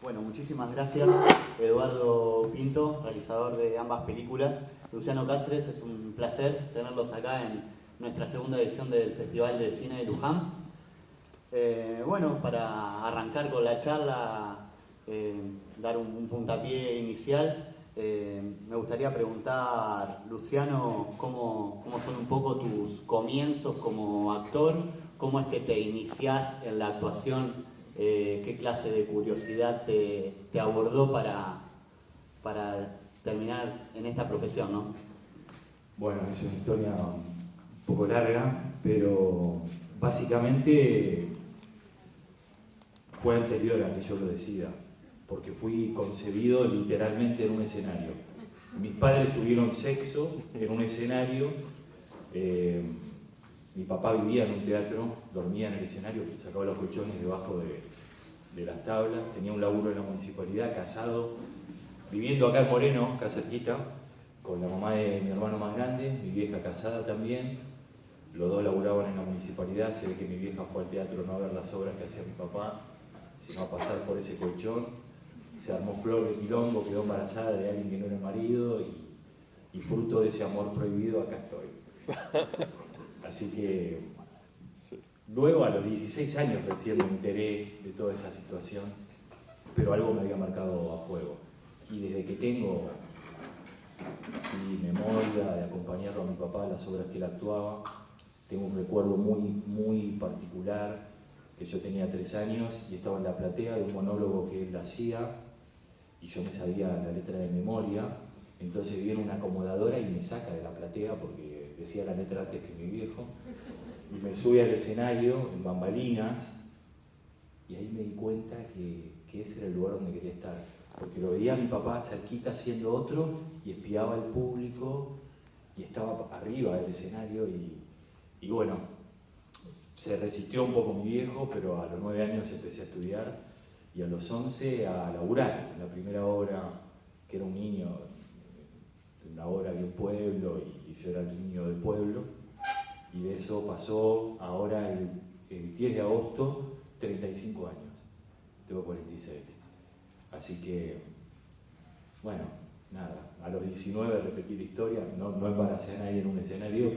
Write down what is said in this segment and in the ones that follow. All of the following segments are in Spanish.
Bueno, muchísimas gracias, Eduardo Pinto, realizador de ambas películas. Luciano Cáceres, es un placer tenerlos acá en nuestra segunda edición del Festival de Cine de Luján. Bueno, para arrancar con la charla, dar un puntapié inicial, me gustaría preguntar, Luciano, ¿cómo son un poco tus comienzos como actor? ¿Cómo es que te iniciás en la actuación? ¿Qué clase de curiosidad te abordó para terminar en esta profesión, ¿no? Bueno, es una historia un poco larga, pero básicamente fue anterior a que yo lo decida, porque fui concebido literalmente en un escenario. Mis padres tuvieron sexo en un escenario, mi papá vivía en un teatro, dormía en el escenario, sacaba los colchones debajo de las tablas, tenía un laburo en la municipalidad, casado, viviendo acá en Moreno, acá cerquita, con la mamá de mi hermano más grande, mi vieja casada también. Los dos laburaban en la municipalidad. Se ve que mi vieja fue al teatro no a ver las obras que hacía mi papá, sino a pasar por ese colchón. Se armó flor de quilombo, quedó embarazada de alguien que no era marido y fruto de ese amor prohibido acá estoy. Así que luego a los 16 años recién me enteré de toda esa situación, pero algo me había marcado a fuego. Y desde que tengo memoria de acompañarlo a mi papá a las obras que él actuaba, tengo un recuerdo muy particular, que yo tenía 3 años y estaba en la platea de un monólogo que él hacía y yo me sabía la letra de memoria. Entonces viene una acomodadora y me saca de la platea porque decía la letra antes que mi viejo y me sube al escenario en bambalinas y ahí me di cuenta que ese era el lugar donde quería estar, porque lo veía a mi papá cerquita haciendo otro y espiaba al público y estaba arriba del escenario y bueno, se resistió un poco mi viejo, pero a los 9 años empecé a estudiar y a los 11 a laburar. La primera obra, que era un niño, una obra de un pueblo y yo era el niño del pueblo, y de eso pasó ahora el 10 de agosto, 35 años, tengo 46. Así que, bueno, nada, a los 19 repetí la historia, no embaracé a nadie en un escenario,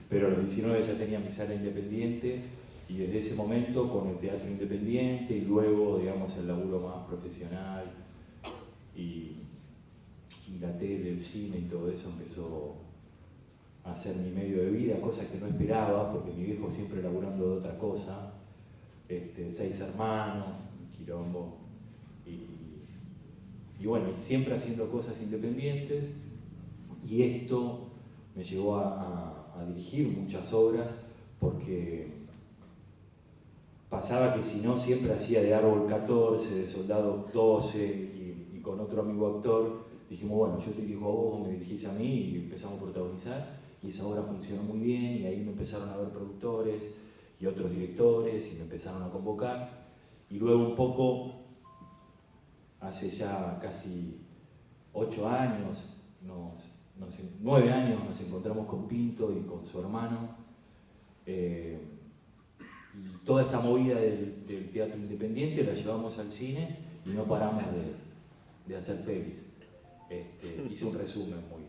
pero a los 19 ya tenía mi sala independiente y desde ese momento con el teatro independiente y luego, digamos, el laburo más profesional y la tele, el cine y todo eso empezó a ser mi medio de vida, cosa que no esperaba porque mi viejo siempre laburando de otra cosa, 6 hermanos, un quilombo. Y bueno, y siempre haciendo cosas independientes, y esto me llevó a dirigir muchas obras, porque pasaba que si no siempre hacía de Árbol 14, de Soldado 12, y con otro amigo actor dijimos, bueno, yo te dirijo a vos, me dirigís a mí, y empezamos a protagonizar, y esa obra funcionó muy bien, y ahí me empezaron a ver productores y otros directores, y me empezaron a convocar, y luego un poco, hace ya casi 8 años, 9 años nos encontramos con Pinto y con su hermano, y toda esta movida del teatro independiente la llevamos al cine y no paramos de hacer pelis. Hice un resumen muy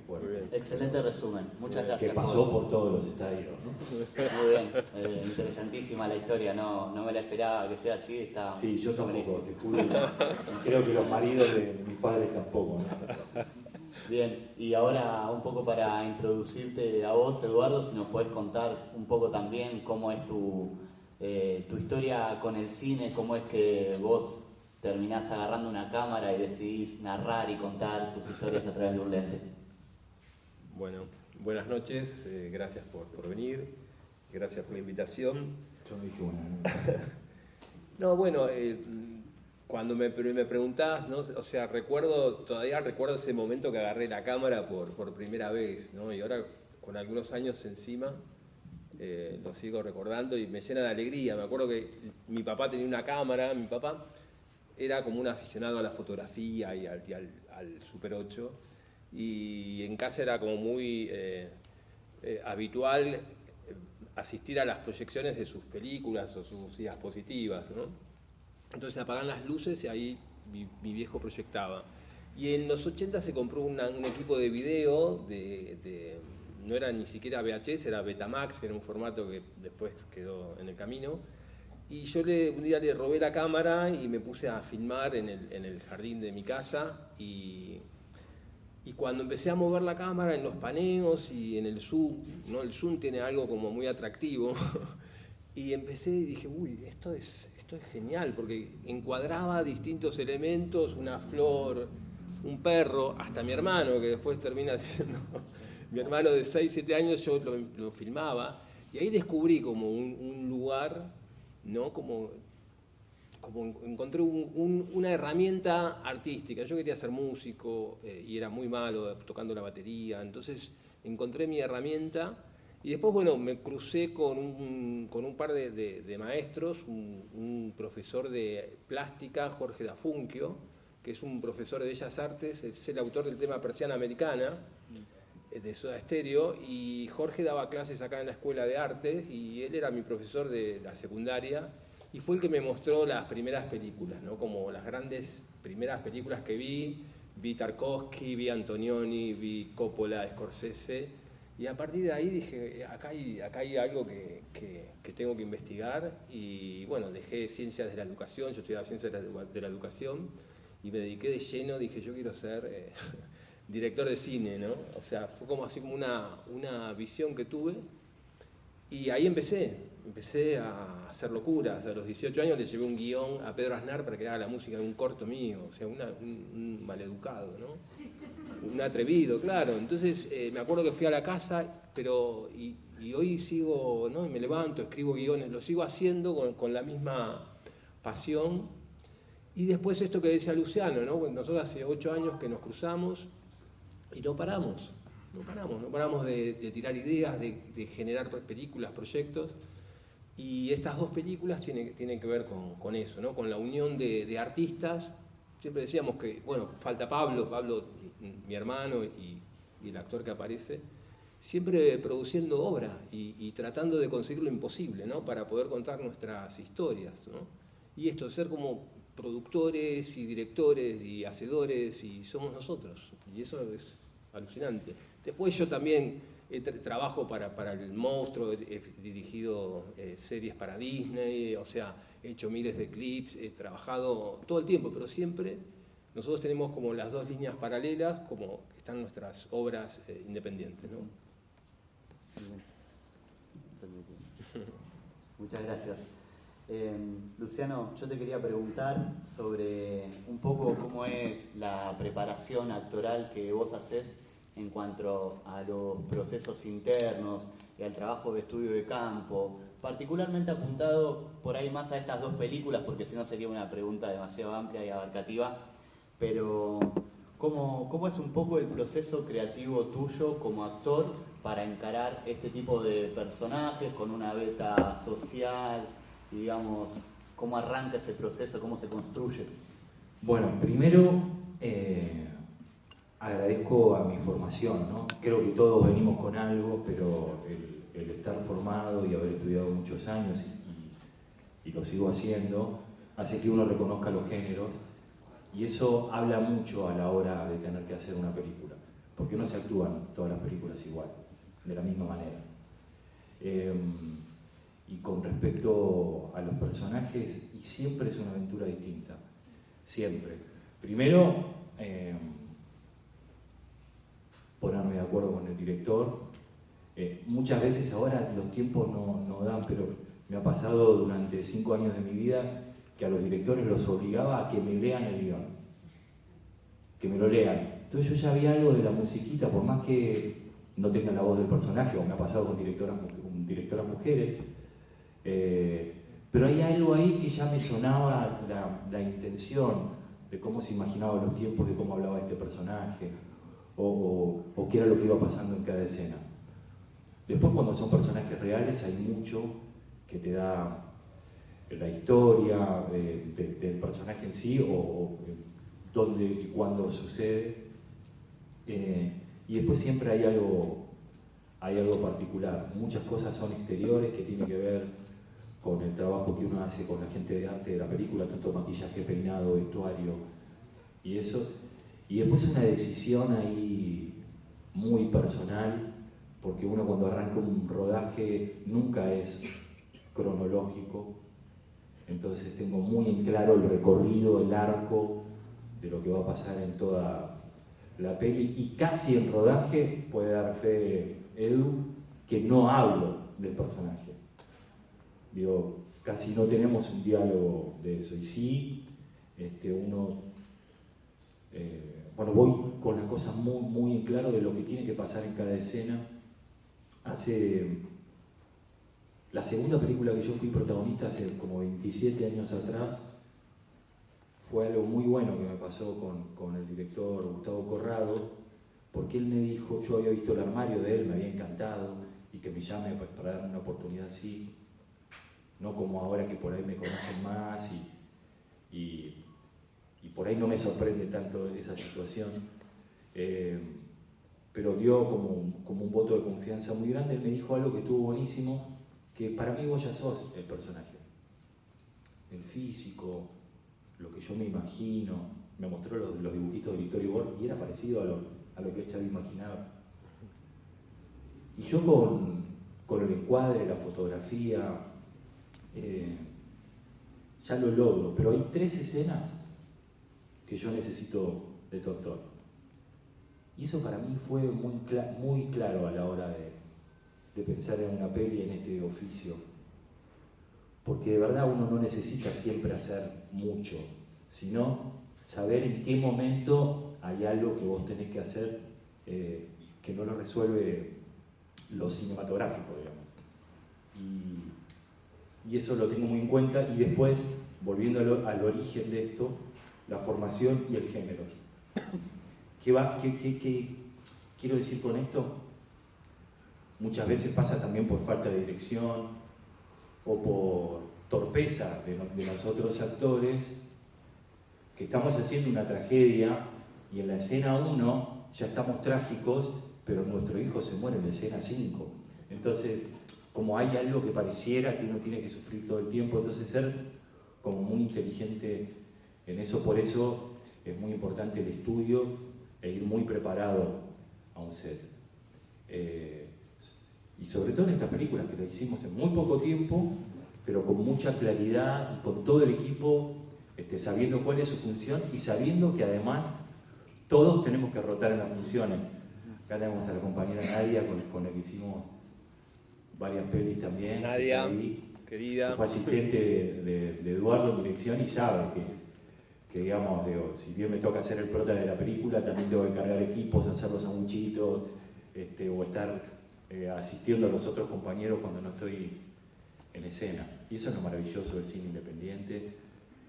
fuerte. Muy bien. Excelente resumen, muchas gracias. Que pasó por todos los estadios, ¿no? Muy bien, interesantísima la historia, no me la esperaba que sea así. Está sí, yo tampoco, buenísimo. te juro. Creo que los maridos de mis padres tampoco, ¿no? Bien, y ahora un poco para introducirte a vos, Eduardo, si nos podés contar un poco también cómo es tu historia con el cine, cómo es que vos terminás agarrando una cámara y decidís narrar y contar tus historias a través de un lente. Bueno, buenas noches, gracias por venir, gracias por la invitación. Yo me dije, bueno, no, bueno, cuando me preguntás, ¿no? O sea, todavía recuerdo ese momento que agarré la cámara por primera vez, ¿no? Y ahora con algunos años encima lo sigo recordando y me llena de alegría. Me acuerdo que mi papá tenía una cámara, mi papá era como un aficionado a la fotografía y al Super 8, y en casa era como muy habitual asistir a las proyecciones de sus películas o sus diapositivas, ¿no? Entonces apagan las luces y ahí mi viejo proyectaba. Y en los 80 se compró un equipo de video, no era ni siquiera VHS, era Betamax, que era un formato que después quedó en el camino. Y yo un día le robé la cámara y me puse a filmar en el jardín de mi casa. Y cuando empecé a mover la cámara en los paneos y en el zoom, ¿no? El zoom tiene algo como muy atractivo. Y empecé y dije, uy, esto es genial, porque encuadraba distintos elementos, una flor, un perro, hasta mi hermano, que después termina siendo mi hermano de 6, 7 años, yo lo filmaba. Y ahí descubrí como un lugar, ¿no? Como encontré una herramienta artística. Yo quería ser músico y era muy malo tocando la batería, entonces encontré mi herramienta y después, bueno, me crucé con un par de maestros, un profesor de plástica, Jorge Dafunquio, que es un profesor de Bellas Artes, es el autor del tema Persiana Americana, de Soda Stereo, y Jorge daba clases acá en la Escuela de Arte y él era mi profesor de la secundaria. Y fue el que me mostró las primeras películas, ¿no? Como las grandes primeras películas que vi Tarkovsky, vi Antonioni, vi Coppola, Scorsese, y a partir de ahí dije, acá hay algo que tengo que investigar, y bueno, dejé Ciencias de la Educación, yo estudiaba Ciencias de la Educación, y me dediqué de lleno, dije, yo quiero ser director de cine, ¿no? O sea, fue como así como una visión que tuve, y ahí empecé a hacer locuras. A los 18 años le llevé un guión a Pedro Aznar para que haga la música de un corto mío, o sea, un maleducado, ¿no? Un atrevido, claro. Entonces me acuerdo que fui a la casa, y hoy sigo, ¿no? Me levanto, escribo guiones, lo sigo haciendo con la misma pasión. Y después esto que decía Luciano, ¿no? Bueno, nosotros hace 8 años que nos cruzamos y no paramos de tirar ideas, de generar películas, proyectos. Y estas 2 películas tienen que ver con eso, ¿no? Con la unión de artistas. Siempre decíamos que, bueno, falta Pablo, mi hermano y el actor que aparece, siempre produciendo obra y tratando de conseguir lo imposible, ¿no? Para poder contar nuestras historias, ¿no? Y esto, ser como productores y directores y hacedores, y somos nosotros. Y eso es alucinante. Después yo también trabajo para El Monstruo, he dirigido series para Disney, o sea, he hecho miles de clips, he trabajado todo el tiempo, pero siempre nosotros tenemos como las 2 líneas paralelas, como están nuestras obras independientes, ¿no? Muchas gracias. Luciano, yo te quería preguntar sobre un poco cómo es la preparación actoral que vos haces en cuanto a los procesos internos y al trabajo de estudio de campo, particularmente apuntado por ahí más a estas 2 películas, porque si no sería una pregunta demasiado amplia y abarcativa, pero ¿cómo es un poco el proceso creativo tuyo como actor para encarar este tipo de personajes con una beta social, y digamos, cómo arranca ese proceso, cómo se construye? Bueno, primero agradezco a mi formación, ¿no? Creo que todos venimos con algo, pero el estar formado y haber estudiado muchos años y lo sigo haciendo, hace que uno reconozca los géneros, y eso habla mucho a la hora de tener que hacer una película, porque no se actúan todas las películas igual, de la misma manera. Y con respecto a los personajes, y siempre es una aventura distinta, siempre. Primero, ponerme de acuerdo con el director. Muchas veces ahora los tiempos no dan, pero me ha pasado durante 5 años de mi vida que a los directores los obligaba a que me lean el guión, que me lo lean. Entonces yo ya vi algo de la musiquita, por más que no tenga la voz del personaje, o me ha pasado con directoras mujeres, pero hay algo ahí que ya me sonaba la intención de cómo se imaginaba los tiempos, de cómo hablaba este personaje, o qué era lo que iba pasando en cada escena. Después, cuando son personajes reales, hay mucho que te da la historia del personaje en sí, o dónde y cuándo sucede. Y después siempre hay algo particular. Muchas cosas son exteriores que tienen que ver con el trabajo que uno hace con la gente de arte de la película, tanto maquillaje, peinado, vestuario y eso. Y después una decisión ahí muy personal, porque uno cuando arranca un rodaje nunca es cronológico, entonces tengo muy en claro el recorrido, el arco de lo que va a pasar en toda la peli, y casi en rodaje puede dar fe Edu que no hablo del personaje. Digo, casi no tenemos un diálogo de eso, y sí, bueno, voy con las cosas muy en claro de lo que tiene que pasar en cada escena. La segunda película que yo fui protagonista hace como 27 años atrás, fue algo muy bueno que me pasó con el director Gustavo Corrado, porque él me dijo, yo había visto el armario de él, me había encantado, y que me llame para darme una oportunidad así, no como ahora que por ahí me conocen más y por ahí no me sorprende tanto esa situación, pero dio como un voto de confianza muy grande. Él me dijo algo que estuvo buenísimo, que para mí vos ya sos el personaje, el físico, lo que yo me imagino. Me mostró los dibujitos del storyboard y era parecido a lo que él se había imaginado. Y yo con el encuadre, la fotografía, ya lo logro, pero hay 3 escenas que yo necesito de tu actor. Y eso para mí fue muy claro a la hora de pensar en una peli, en este oficio. Porque de verdad uno no necesita siempre hacer mucho, sino saber en qué momento hay algo que vos tenés que hacer que no lo resuelve lo cinematográfico, digamos. Y eso lo tengo muy en cuenta. Y después, volviendo al origen de esto, la formación y el género. ¿Qué quiero decir con esto? Muchas veces pasa también por falta de dirección o por torpeza de nosotros actores, que estamos haciendo una tragedia y en la escena 1 ya estamos trágicos, pero nuestro hijo se muere en la escena 5. Entonces, como hay algo que pareciera que uno tiene que sufrir todo el tiempo, entonces ser como muy inteligente en eso. Por eso es muy importante el estudio e ir muy preparado a un set. Y sobre todo en estas películas que las hicimos en muy poco tiempo, pero con mucha claridad y con todo el equipo sabiendo cuál es su función y sabiendo que además todos tenemos que rotar en las funciones. Acá tenemos a la compañera Nadia con la que hicimos varias pelis también. Nadia, querida. Que fue asistente de Eduardo en dirección y sabe que digamos, si bien me toca hacer el prota de la película, también tengo que cargar equipos, hacer los sanguchitos, o estar asistiendo a los otros compañeros cuando no estoy en escena. Y eso es lo maravilloso del cine independiente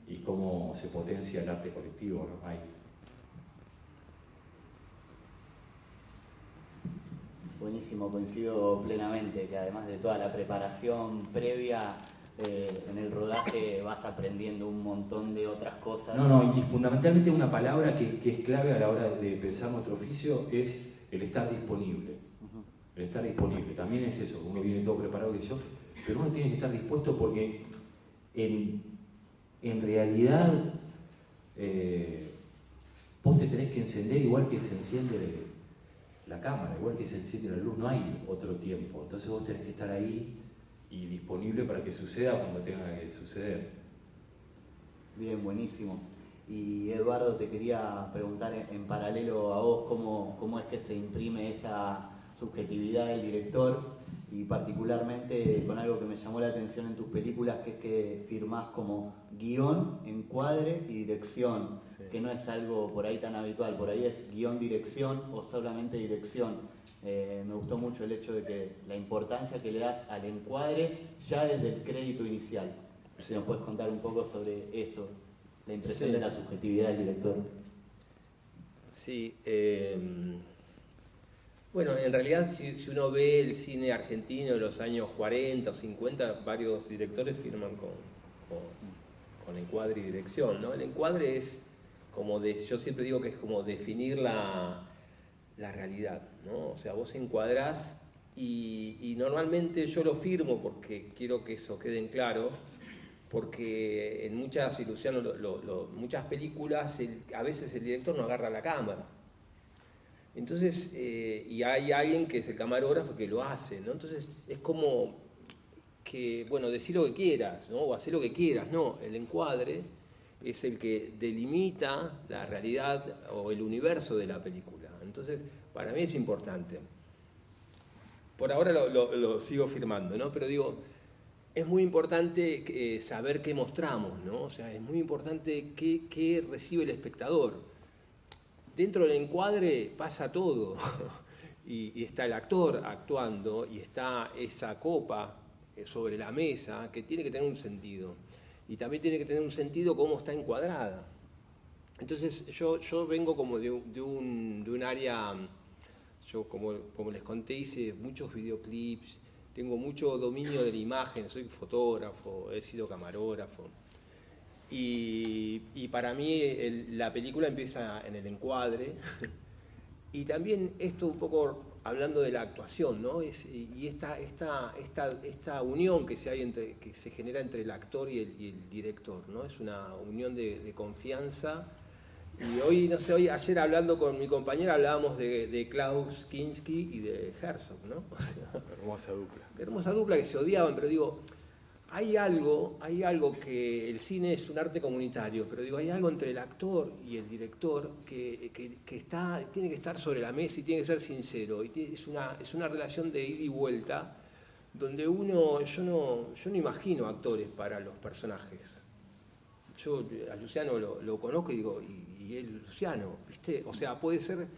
y cómo se potencia el arte colectivo, ¿no? Ahí. Buenísimo, coincido plenamente, que además de toda la preparación previa, en el rodaje vas aprendiendo un montón de otras cosas. No, y fundamentalmente una palabra que es clave a la hora de pensar nuestro oficio es el estar disponible. El estar disponible, también es eso, uno viene todo preparado que yo, pero uno tiene que estar dispuesto porque en realidad vos te tenés que encender igual que se enciende la cámara, igual que se enciende la luz, no hay otro tiempo, entonces vos tenés que estar ahí y disponible para que suceda cuando tenga que suceder. Bien, buenísimo. Y Eduardo, te quería preguntar en paralelo a vos, ¿cómo es que se imprime esa subjetividad del director? Y particularmente con algo que me llamó la atención en tus películas, que es que firmás como guión, encuadre y dirección, sí, que no es algo por ahí tan habitual, por ahí es guión, dirección o solamente dirección. Me gustó mucho el hecho de que la importancia que le das al encuadre ya desde el crédito inicial. Si nos puedes contar un poco sobre eso, la impresión de la subjetividad del director. Sí, bueno, en realidad si uno ve el cine argentino de los años 40 o 50, varios directores firman con encuadre y dirección, ¿no? El encuadre es como, yo siempre digo que es como definir la realidad, ¿no? O sea, vos encuadrás y normalmente yo lo firmo porque quiero que eso quede en claro, porque en muchas, y Luciano, muchas películas a veces el director no agarra la cámara. Entonces, y hay alguien que es el camarógrafo que lo hace, ¿no? Entonces es como que, bueno, decir lo que quieras, ¿no? O hacer lo que quieras, no, el encuadre es el que delimita la realidad o el universo de la película. Entonces, para mí es importante. Por ahora lo sigo firmando, ¿no? Pero digo, es muy importante saber qué mostramos, ¿no? O sea, es muy importante qué recibe el espectador. Dentro del encuadre pasa todo, y está el actor actuando, y está esa copa sobre la mesa, que tiene que tener un sentido. Y también tiene que tener un sentido cómo está encuadrada. Entonces yo vengo como de un área, yo como les conté, hice muchos videoclips, tengo mucho dominio de la imagen, soy fotógrafo, he sido camarógrafo. Y para mí la película empieza en el encuadre. Y también esto un poco hablando de la actuación, ¿no? Y esta unión que se genera entre el actor y el director, ¿no? Es una unión de confianza. Y hoy, no sé, ayer hablando con mi compañera hablábamos de Klaus Kinski y de Herzog, ¿no? O sea, Hermosa dupla. hermosa dupla que se odiaban, pero digo, hay algo que el cine es un arte comunitario, pero digo, hay algo entre el actor y el director que tiene que estar sobre la mesa y tiene que ser sincero. Y es una relación de ida y vuelta donde yo no imagino actores para los personajes. Yo a Luciano lo conozco y digo, y él Luciano, ¿viste? O sea, puede ser,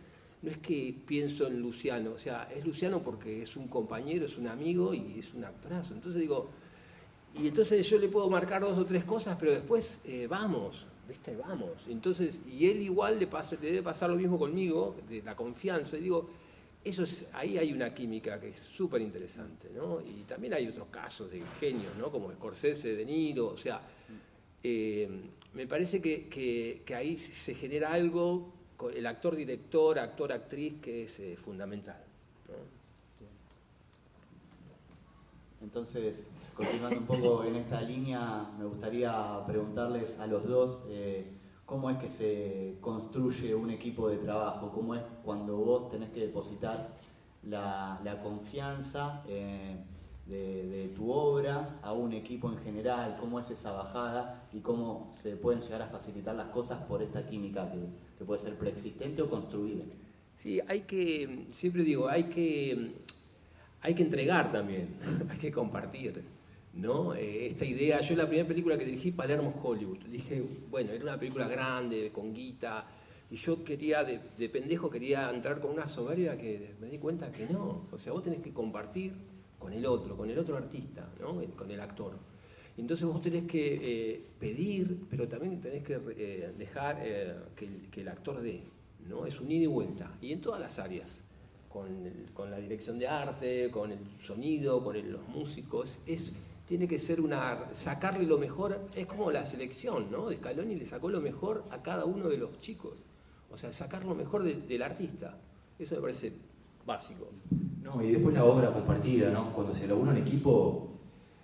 no es que pienso en Luciano, o sea, es Luciano porque es un compañero, es un amigo y es un actorazo. Entonces digo, y entonces yo le puedo marcar 2 o 3 cosas, pero después vamos, ¿viste? Vamos. Entonces, y él igual le debe pasar lo mismo conmigo, de la confianza. Y digo, ahí hay una química que es súper interesante, ¿no? Y también hay otros casos de genios, ¿no? Como Scorsese, De Niro, o sea, me parece que ahí se genera algo, con el actor-director, actor-actriz, que es fundamental, ¿no? Entonces, continuando un poco en esta línea, me gustaría preguntarles a los dos cómo es que se construye un equipo de trabajo, cómo es cuando vos tenés que depositar la confianza de tu obra a un equipo en general, cómo es esa bajada y cómo se pueden llegar a facilitar las cosas por esta química que puede ser preexistente o construida. Sí, siempre digo, hay que entregar también, hay que compartir, ¿no? Esta idea, yo la primera película que dirigí, Palermo Hollywood, dije, bueno, era una película grande, con guita, y yo de pendejo quería entrar con una soberbia que me di cuenta que no, o sea, vos tenés que compartir con el otro artista, ¿no? Con el actor. Entonces vos tenés que pedir, pero también tenés que dejar que el actor dé, ¿no? Es un ida y vuelta, y en todas las áreas. Con la dirección de arte, con el sonido, con los músicos, tiene que ser sacarle lo mejor, es como la selección, ¿no? De Scaloni le sacó lo mejor a cada uno de los chicos, o sea, sacar lo mejor del artista, eso me parece básico. No, y después la obra compartida, ¿no? Cuando se labura en equipo,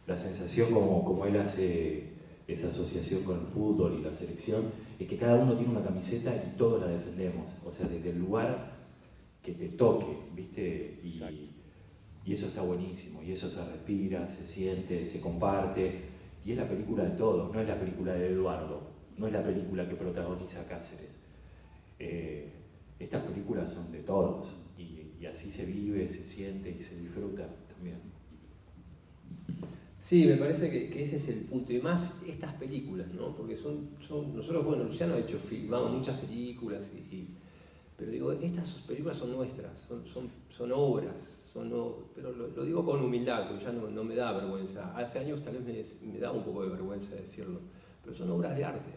la sensación como él hace esa asociación con el fútbol y la selección, es que cada uno tiene una camiseta y todos la defendemos, o sea, desde el lugar que te toque, ¿viste? Y eso está buenísimo, y eso se respira, se siente, se comparte, y es la película de todos, no es la película de Eduardo, no es la película que protagoniza Cáceres. Estas películas son de todos, y así se vive, se siente y se disfruta también. Sí, me parece que ese es el punto, y más estas películas, ¿no? Porque nosotros, bueno, Luciano ha filmado muchas películas, pero digo, estas películas son nuestras, son obras, pero lo digo con humildad, porque ya no me da vergüenza. Hace años tal vez me da un poco de vergüenza decirlo, pero son obras de arte.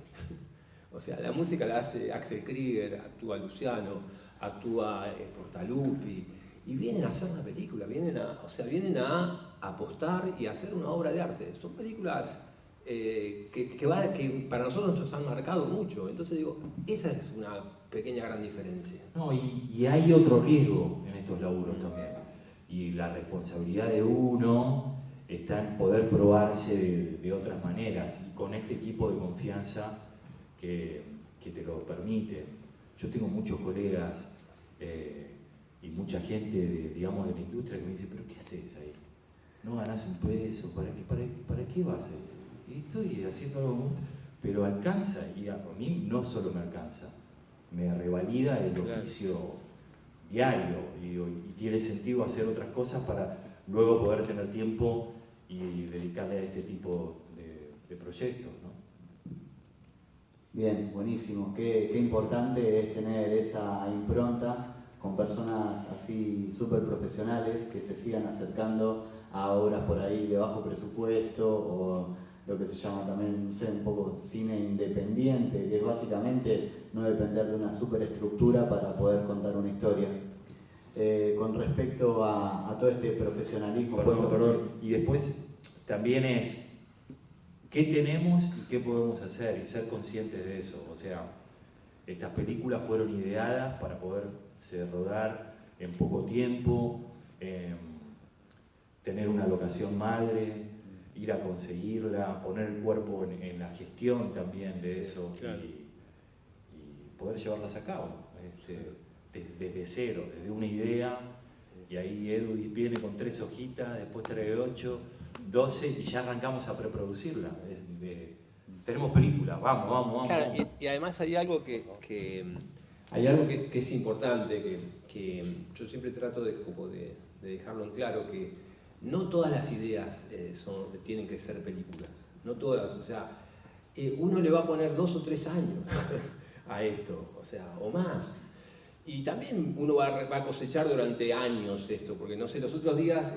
O sea, la música la hace Axel Krieger, actúa Luciano, actúa Portaluppi, y vienen a hacer la película, vienen a apostar y a hacer una obra de arte. Son películas que para nosotros nos han marcado mucho. Entonces digo, esa es una pequeña gran diferencia. No, y hay otro riesgo en estos laburos también, Y la responsabilidad de uno está en poder probarse de otras maneras, y con este equipo de confianza que te lo permite. Yo tengo muchos colegas y mucha gente de la industria que me dice, pero ¿qué haces ahí? ¿No ganás un peso? ¿Para qué vas ahí? Y estoy haciendo algo muy... Pero alcanza, y a mí no solo me alcanza, me revalida el oficio diario, y tiene sentido hacer otras cosas para luego poder tener tiempo y dedicarle a este tipo de proyectos, ¿no? Bien, buenísimo. Qué importante es tener esa impronta con personas así súper profesionales que se sigan acercando a obras por ahí de bajo presupuesto, o lo que se llama también, no sé, un poco cine independiente, que es básicamente no depender de una superestructura para poder contar una historia. Con respecto a todo este profesionalismo... Perdón. Y después también es qué tenemos y qué podemos hacer, y ser conscientes de eso. O sea, estas películas fueron ideadas para poderse rodar en poco tiempo, tener una locación madre, ir a conseguirla, poner el cuerpo en la gestión también de eso, claro. y poder llevarlas a cabo desde cero, desde una idea, y ahí Edu viene con 3 hojitas, después trae 8, 12 y ya arrancamos a preproducirla. Tenemos películas, vamos. Claro, y además hay algo que es importante, que yo siempre trato de dejarlo en claro, que no todas las ideas tienen que ser películas, no todas, o sea, uno le va a poner 2 o 3 años a esto, o sea, o más. Y también uno va a cosechar durante años esto, porque no sé, los otros días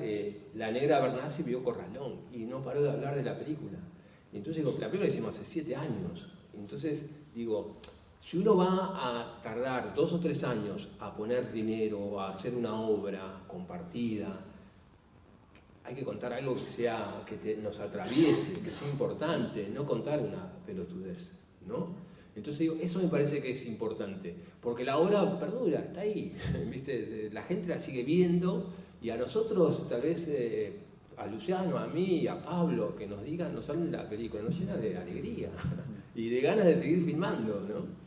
la negra Bernasi vio Corralón y no paró de hablar de la película. Y entonces digo, la película la hicimos hace 7 años. Entonces digo, si uno va a tardar 2 o 3 años a poner dinero, a hacer una obra compartida, hay que contar algo que nos atraviese, que sea importante, no contar una pelotudez, ¿no? Entonces digo, eso me parece que es importante, porque la obra perdura, está ahí, ¿viste? La gente la sigue viendo, y a nosotros, tal vez, a Luciano, a mí, a Pablo, que nos digan, nos hablen de la película, nos llena de alegría y de ganas de seguir filmando, ¿no?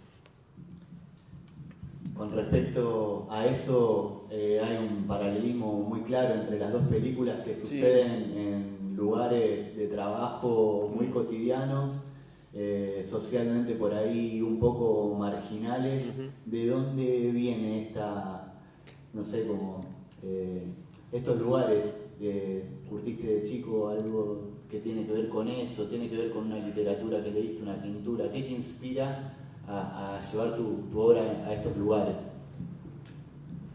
Con respecto a eso, hay un paralelismo muy claro entre las dos películas que suceden en lugares de trabajo muy cotidianos, socialmente por ahí un poco marginales. ¿De dónde viene esta, no sé, como estos lugares? ¿Curtiste de chico algo que tiene que ver con eso? ¿Tiene que ver con una literatura que leíste, una pintura? ¿Qué te inspira a llevar tu obra a estos lugares?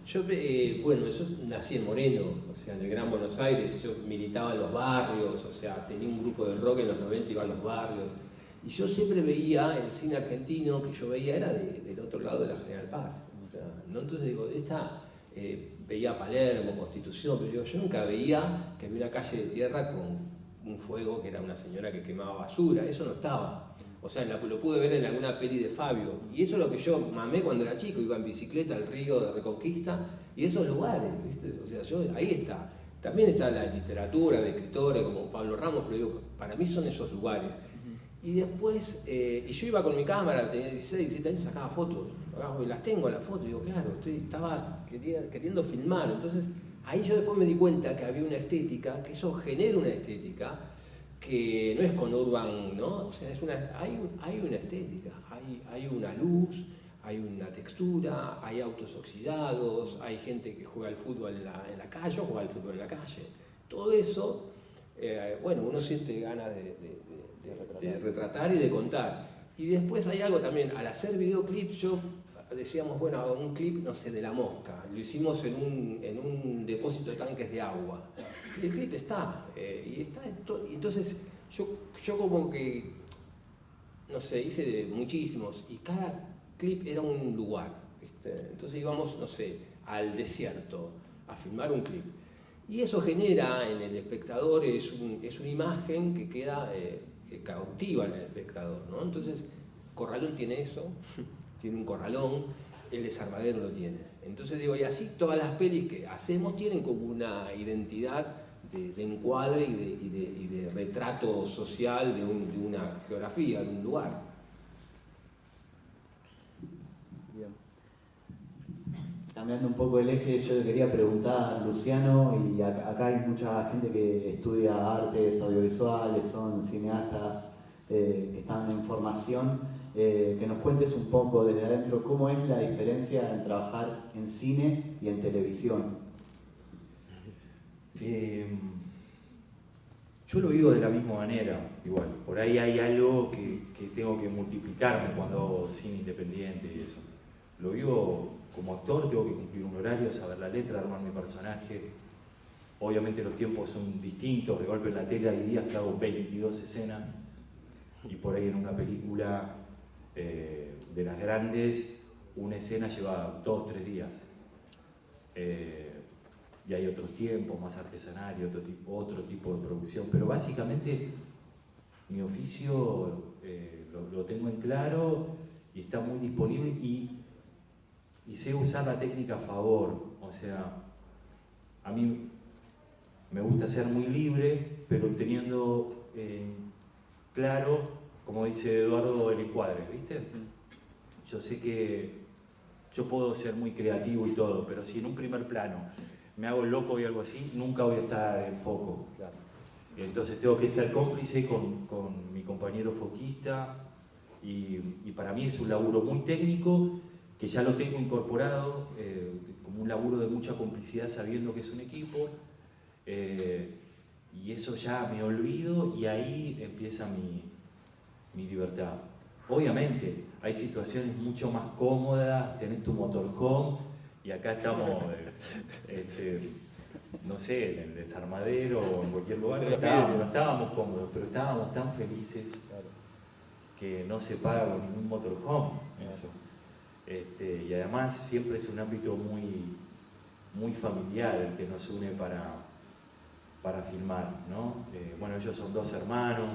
Yo nací en Moreno, o sea, en el Gran Buenos Aires. Yo militaba en los barrios, o sea, tenía un grupo de rock en los 90, iba a los barrios. Y yo siempre veía el cine argentino que yo veía era del otro lado de la General Paz. O sea, ¿no? Entonces digo, veía Palermo, Constitución, pero yo nunca veía que había una calle de tierra con un fuego que era una señora que quemaba basura. Eso no estaba. O sea, lo pude ver en alguna peli de Fabio. Y eso es lo que yo mamé cuando era chico. Iba en bicicleta al río de Reconquista y esos lugares, ¿viste? O sea, ahí está. También está la literatura de escritores como Pablo Ramos, pero digo, para mí son esos lugares. Y después, y yo iba con mi cámara, tenía 16, 17 años, sacaba fotos. Y las tengo las fotos, digo, claro, estaba queriendo filmar. Entonces, ahí yo después me di cuenta que había una estética, que eso genera una estética, que no es con urban, ¿no? O sea, hay una estética, hay una luz, hay una textura, hay autos oxidados, hay gente que juega al fútbol en la calle, o juega al fútbol en la calle. Todo eso, uno siente ganas de retratar y de contar. Y después hay algo también, al hacer videoclips decíamos, un clip, no sé, de La Mosca, lo hicimos en un depósito de tanques de agua. Y el clip está, entonces yo como que, no sé, hice muchísimos, y cada clip era un lugar, ¿viste? Entonces íbamos, no sé, al desierto a filmar un clip. Y eso genera en el espectador, es una imagen que queda cautiva en el espectador, ¿no? Entonces, Corralón tiene eso, tiene un corralón, el Desarmadero lo tiene. Entonces digo, y así todas las pelis que hacemos tienen como una identidad de encuadre y de retrato social de una geografía, de un lugar. Bien. Cambiando un poco el eje, yo le quería preguntar, Luciano, y acá hay mucha gente que estudia artes audiovisuales, son cineastas, que están en formación, que nos cuentes un poco desde adentro cómo es la diferencia en trabajar en cine y en televisión. Yo lo vivo de la misma manera, igual. Por ahí hay algo que tengo que multiplicarme cuando hago cine independiente y eso. Lo vivo como actor, tengo que cumplir un horario, saber la letra, armar mi personaje. Obviamente los tiempos son distintos, de golpe en la tele hay días que hago 22 escenas y por ahí en una película de las grandes, una escena lleva 2 o 3 días. Y hay otros tiempos, más artesanal y otro tipo de producción. Pero básicamente mi oficio lo tengo en claro y está muy disponible y sé usar la técnica a favor. O sea, a mí me gusta ser muy libre, pero teniendo claro, como dice Eduardo, el encuadre, ¿viste? Yo sé que yo puedo ser muy creativo y todo, pero si en un primer plano me hago loco y algo así, nunca voy a estar en foco. Claro. Entonces tengo que ser cómplice con mi compañero foquista y para mí es un laburo muy técnico que ya lo tengo incorporado, como un laburo de mucha complicidad sabiendo que es un equipo, y eso ya me olvido y ahí empieza mi libertad. Obviamente hay situaciones mucho más cómodas, tenés tu motorhome y acá estamos, no sé, en el Desarmadero o en cualquier lugar, no estábamos cómodos, pero estábamos tan felices que no se paga con ningún motorhome eso. Y además siempre es un ámbito muy familiar el que nos une para filmar, ¿no? Bueno, ellos son 2 hermanos,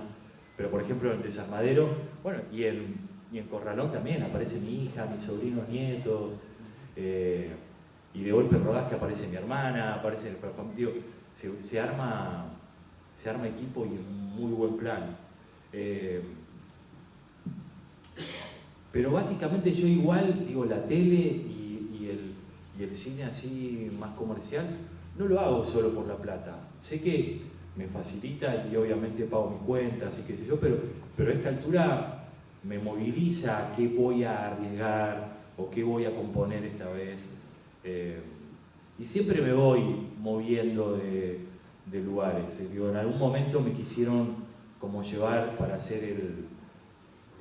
pero por ejemplo en el Desarmadero, bueno, y en Corralón también aparece mi hija, mis sobrinos, nietos, y de golpe en rodaje aparece mi hermana, aparece digo, se arma equipo y un muy buen plan. Pero básicamente yo igual, digo, la tele y el cine así más comercial, no lo hago solo por la plata. Sé que me facilita y obviamente pago mis cuentas y qué sé yo, pero a esta altura me moviliza qué voy a arriesgar o qué voy a componer esta vez. Y siempre me voy moviendo de lugares. Digo, en algún momento me quisieron como llevar para hacer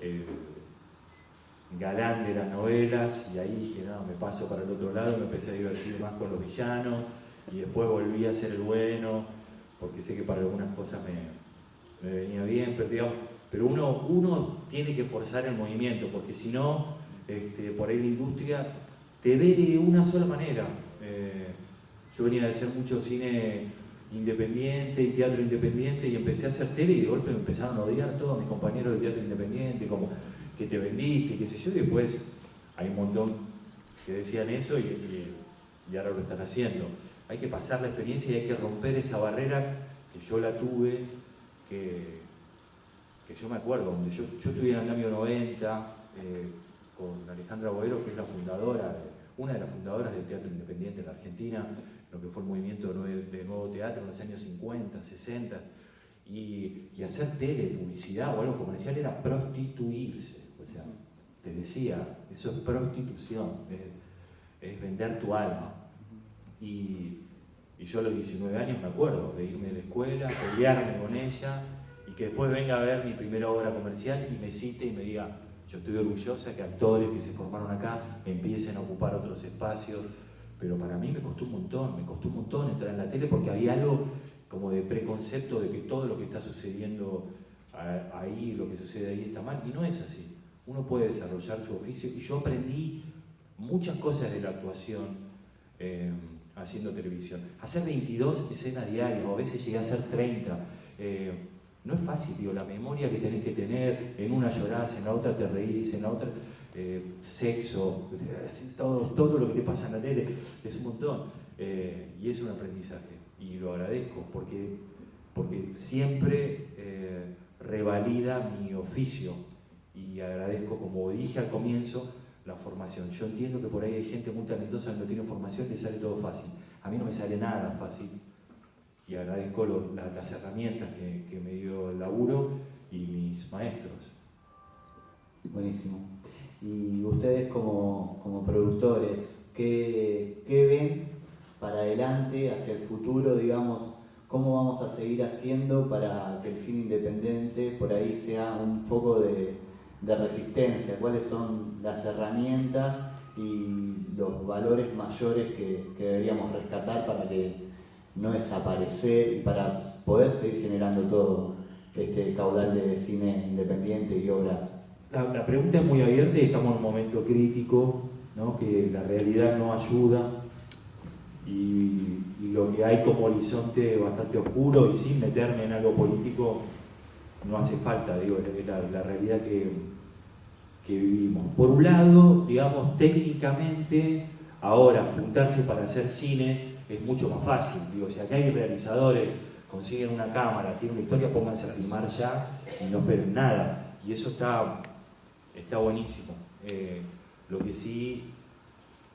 el galán de las novelas y ahí dije, no, me paso para el otro lado, me empecé a divertir más con los villanos y después volví a ser el bueno, porque sé que para algunas cosas me venía bien, pero uno tiene que forzar el movimiento, porque si no, por ahí la industria te ve de una sola manera. Yo venía de hacer mucho cine independiente y teatro independiente y empecé a hacer tele y de golpe me empezaron a odiar todos mis compañeros de teatro independiente, como que te vendiste, qué sé yo, y después hay un montón que decían eso y ahora lo están haciendo. Hay que pasar la experiencia y hay que romper esa barrera que yo la tuve, que yo me acuerdo, donde yo estuve en Andamio 90 con Alejandra Boero, que es la fundadora, una de las fundadoras del teatro independiente en la Argentina, lo que fue el movimiento de nuevo teatro en los años 50, 60, y hacer tele, publicidad o algo comercial era prostituirse. O sea, te decía, eso es prostitución, es vender tu alma. Y yo a los 19 años me acuerdo de irme de la escuela, pelearme con ella y que después venga a ver mi primera obra comercial y me cite y me diga, yo estoy orgullosa que actores que se formaron acá empiecen a ocupar otros espacios, pero para mí me costó un montón entrar en la tele porque había algo como de preconcepto de que todo lo que está sucediendo ahí, lo que sucede ahí está mal, y no es así. Uno puede desarrollar su oficio y yo aprendí muchas cosas de la actuación haciendo televisión. Hacer 22 escenas diarias, o a veces llegué a hacer 30. No es fácil, digo, la memoria que tenés que tener, en una llorás, en la otra te reís, en la otra... sexo, todo lo que te pasa en la tele, es un montón. Y es un aprendizaje, y lo agradezco, porque siempre revalida mi oficio, y agradezco, como dije al comienzo, la formación. Yo entiendo que por ahí hay gente muy talentosa que no tiene formación y le sale todo fácil. A mí no me sale nada fácil, y agradezco las herramientas que me dio el laburo y mis maestros. Buenísimo. Y ustedes como productores, ¿qué ven para adelante, hacia el futuro, digamos? ¿Cómo vamos a seguir haciendo para que el cine independiente por ahí sea un foco de resistencia? ¿Cuáles son las herramientas y los valores mayores que deberíamos rescatar para que no desaparecer y para poder seguir generando todo este caudal de cine independiente y obras? La pregunta es muy abierta y estamos en un momento crítico, ¿no? Que la realidad no ayuda, y lo que hay como horizonte bastante oscuro, y sin meterme en algo político, no hace falta, digo, la realidad que vivimos. Por un lado, digamos, técnicamente, ahora juntarse para hacer cine es mucho más fácil. Digo, si acá hay realizadores, consiguen una cámara, tienen una historia, pónganse a filmar ya y no esperen nada. Y eso está buenísimo. Lo que sí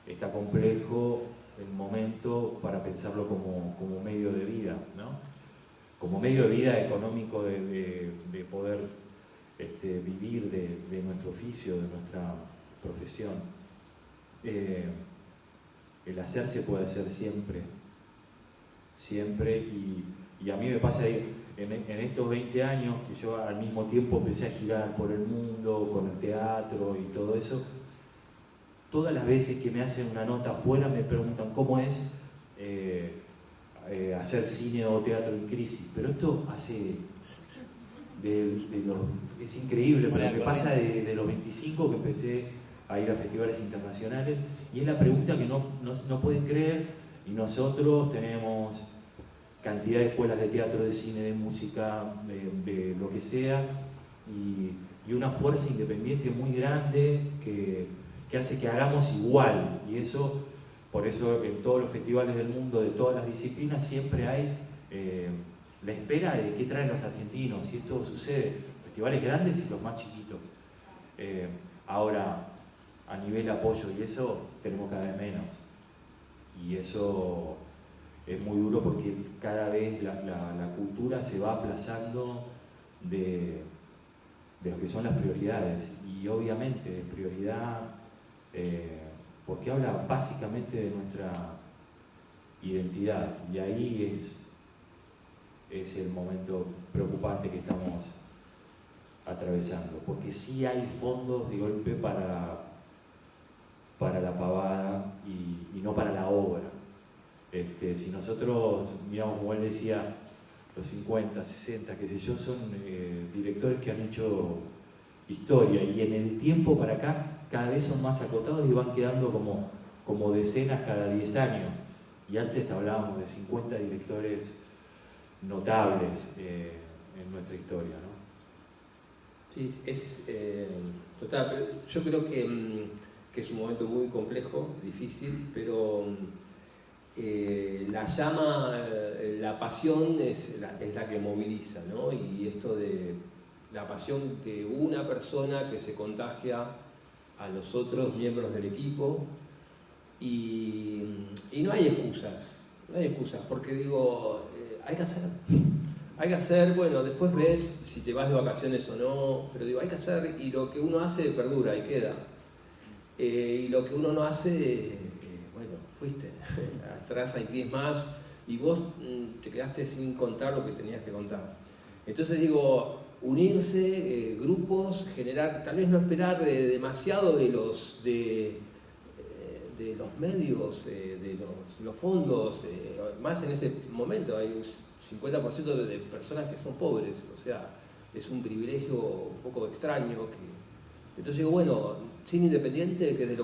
está complejo el momento para pensarlo como medio de vida, ¿no? Como medio de vida económico de poder vivir de nuestro oficio, de nuestra profesión. El hacer se puede hacer siempre, y a mí me pasa en estos 20 años que yo al mismo tiempo empecé a girar por el mundo con el teatro y todo eso. Todas las veces que me hacen una nota afuera me preguntan cómo es hacer cine o teatro en crisis, pero esto hace es increíble, pero me pasa de los 25 que empecé a ir a festivales internacionales, y es la pregunta que no pueden creer, y nosotros tenemos cantidad de escuelas de teatro, de cine, de música, de lo que sea, y una fuerza independiente muy grande que hace que hagamos igual, y eso, por eso en todos los festivales del mundo, de todas las disciplinas, siempre hay la espera de qué traen los argentinos, y esto sucede, festivales grandes y los más chiquitos. Ahora, a nivel apoyo y eso, tenemos cada vez menos, y eso es muy duro porque cada vez la cultura se va aplazando de lo que son las prioridades, y obviamente prioridad porque habla básicamente de nuestra identidad, y ahí es el momento preocupante que estamos atravesando, porque sí hay fondos de golpe para la pavada y no para la obra. Si nosotros miramos, como él decía, los 50, 60, qué sé yo, son directores que han hecho historia, y en el tiempo para acá cada vez son más acotados y van quedando como decenas cada 10 años. Y antes hablábamos de 50 directores notables en nuestra historia, ¿no? Sí, es total, pero yo creo que es un momento muy complejo, difícil, pero la llama, la pasión es la que moviliza, ¿no? Y esto de la pasión de una persona que se contagia a los otros miembros del equipo, y no hay excusas, porque digo, hay que hacer, bueno, después ves si te vas de vacaciones o no, pero digo, hay que hacer, y lo que uno hace perdura y queda, y lo que uno no hace, bueno, fuiste, atrás hay 10 más, y vos te quedaste sin contar lo que tenías que contar. Entonces digo, unirse, grupos, generar, tal vez no esperar demasiado de los medios, de los fondos, más en ese momento hay un 50% de personas que son pobres, o sea, es un privilegio un poco extraño. Entonces digo, bueno, cine independiente, que es de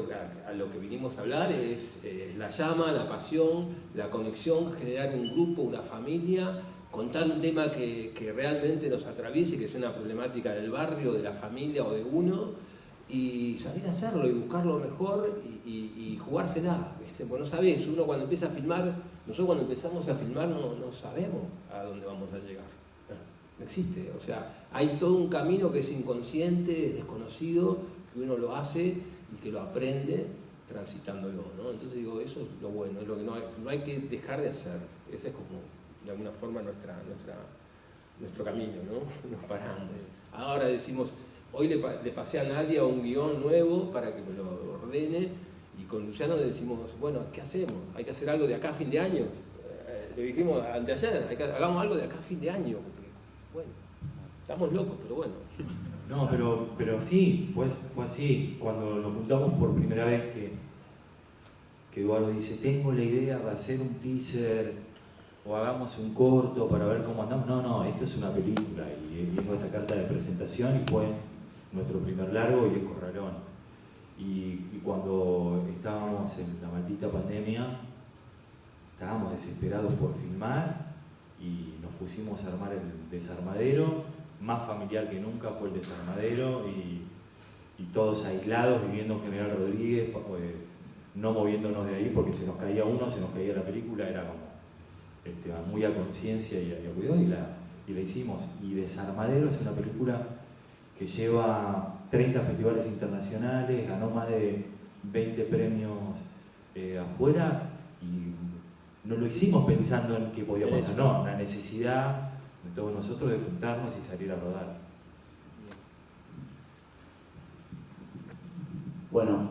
a lo que vinimos a hablar, es la llama, la pasión, la conexión, generar un grupo, una familia, contar un tema que realmente nos atraviese, que es una problemática del barrio, de la familia o de uno, y salir a hacerlo y buscarlo mejor y jugársela, ¿viste? Porque no sabés, uno cuando empieza a filmar, nosotros cuando empezamos a filmar no sabemos a dónde vamos a llegar. No existe, o sea, hay todo un camino que es inconsciente, es desconocido, que uno lo hace y que lo aprende transitándolo, ¿no? Entonces digo, eso es lo bueno, es lo que no hay que dejar de hacer. Ese es como, de alguna forma, nuestro camino, ¿no? Nos paramos. Ahora decimos, hoy le pasé a Nadia un guión nuevo para que me lo ordene, y con Luciano le decimos, bueno, ¿qué hacemos? Hay que hacer algo de acá a fin de año. Le dijimos anteayer, hagamos algo de acá a fin de año, porque, bueno, estamos locos, pero bueno. No, pero sí, fue así. Cuando nos juntamos por primera vez que Eduardo dice, tengo la idea de hacer un teaser o hagamos un corto para ver cómo andamos. No, esto es una película y es nuestra carta de presentación y fue nuestro primer largo y es Corralón. Y cuando estábamos en la maldita pandemia, estábamos desesperados por filmar y nos pusimos a armar el desarmadero, más familiar que nunca fue el desarmadero y todos aislados viviendo en General Rodríguez, no moviéndonos de ahí porque se nos caía uno, se nos caía la película, era como muy a conciencia y a cuidado y la hicimos. Y Desarmadero es una película que lleva 30 festivales internacionales, ganó más de 20 premios afuera y no lo hicimos pensando en qué podía pasar, no, la necesidad de todos nosotros de juntarnos y salir a rodar. Bueno,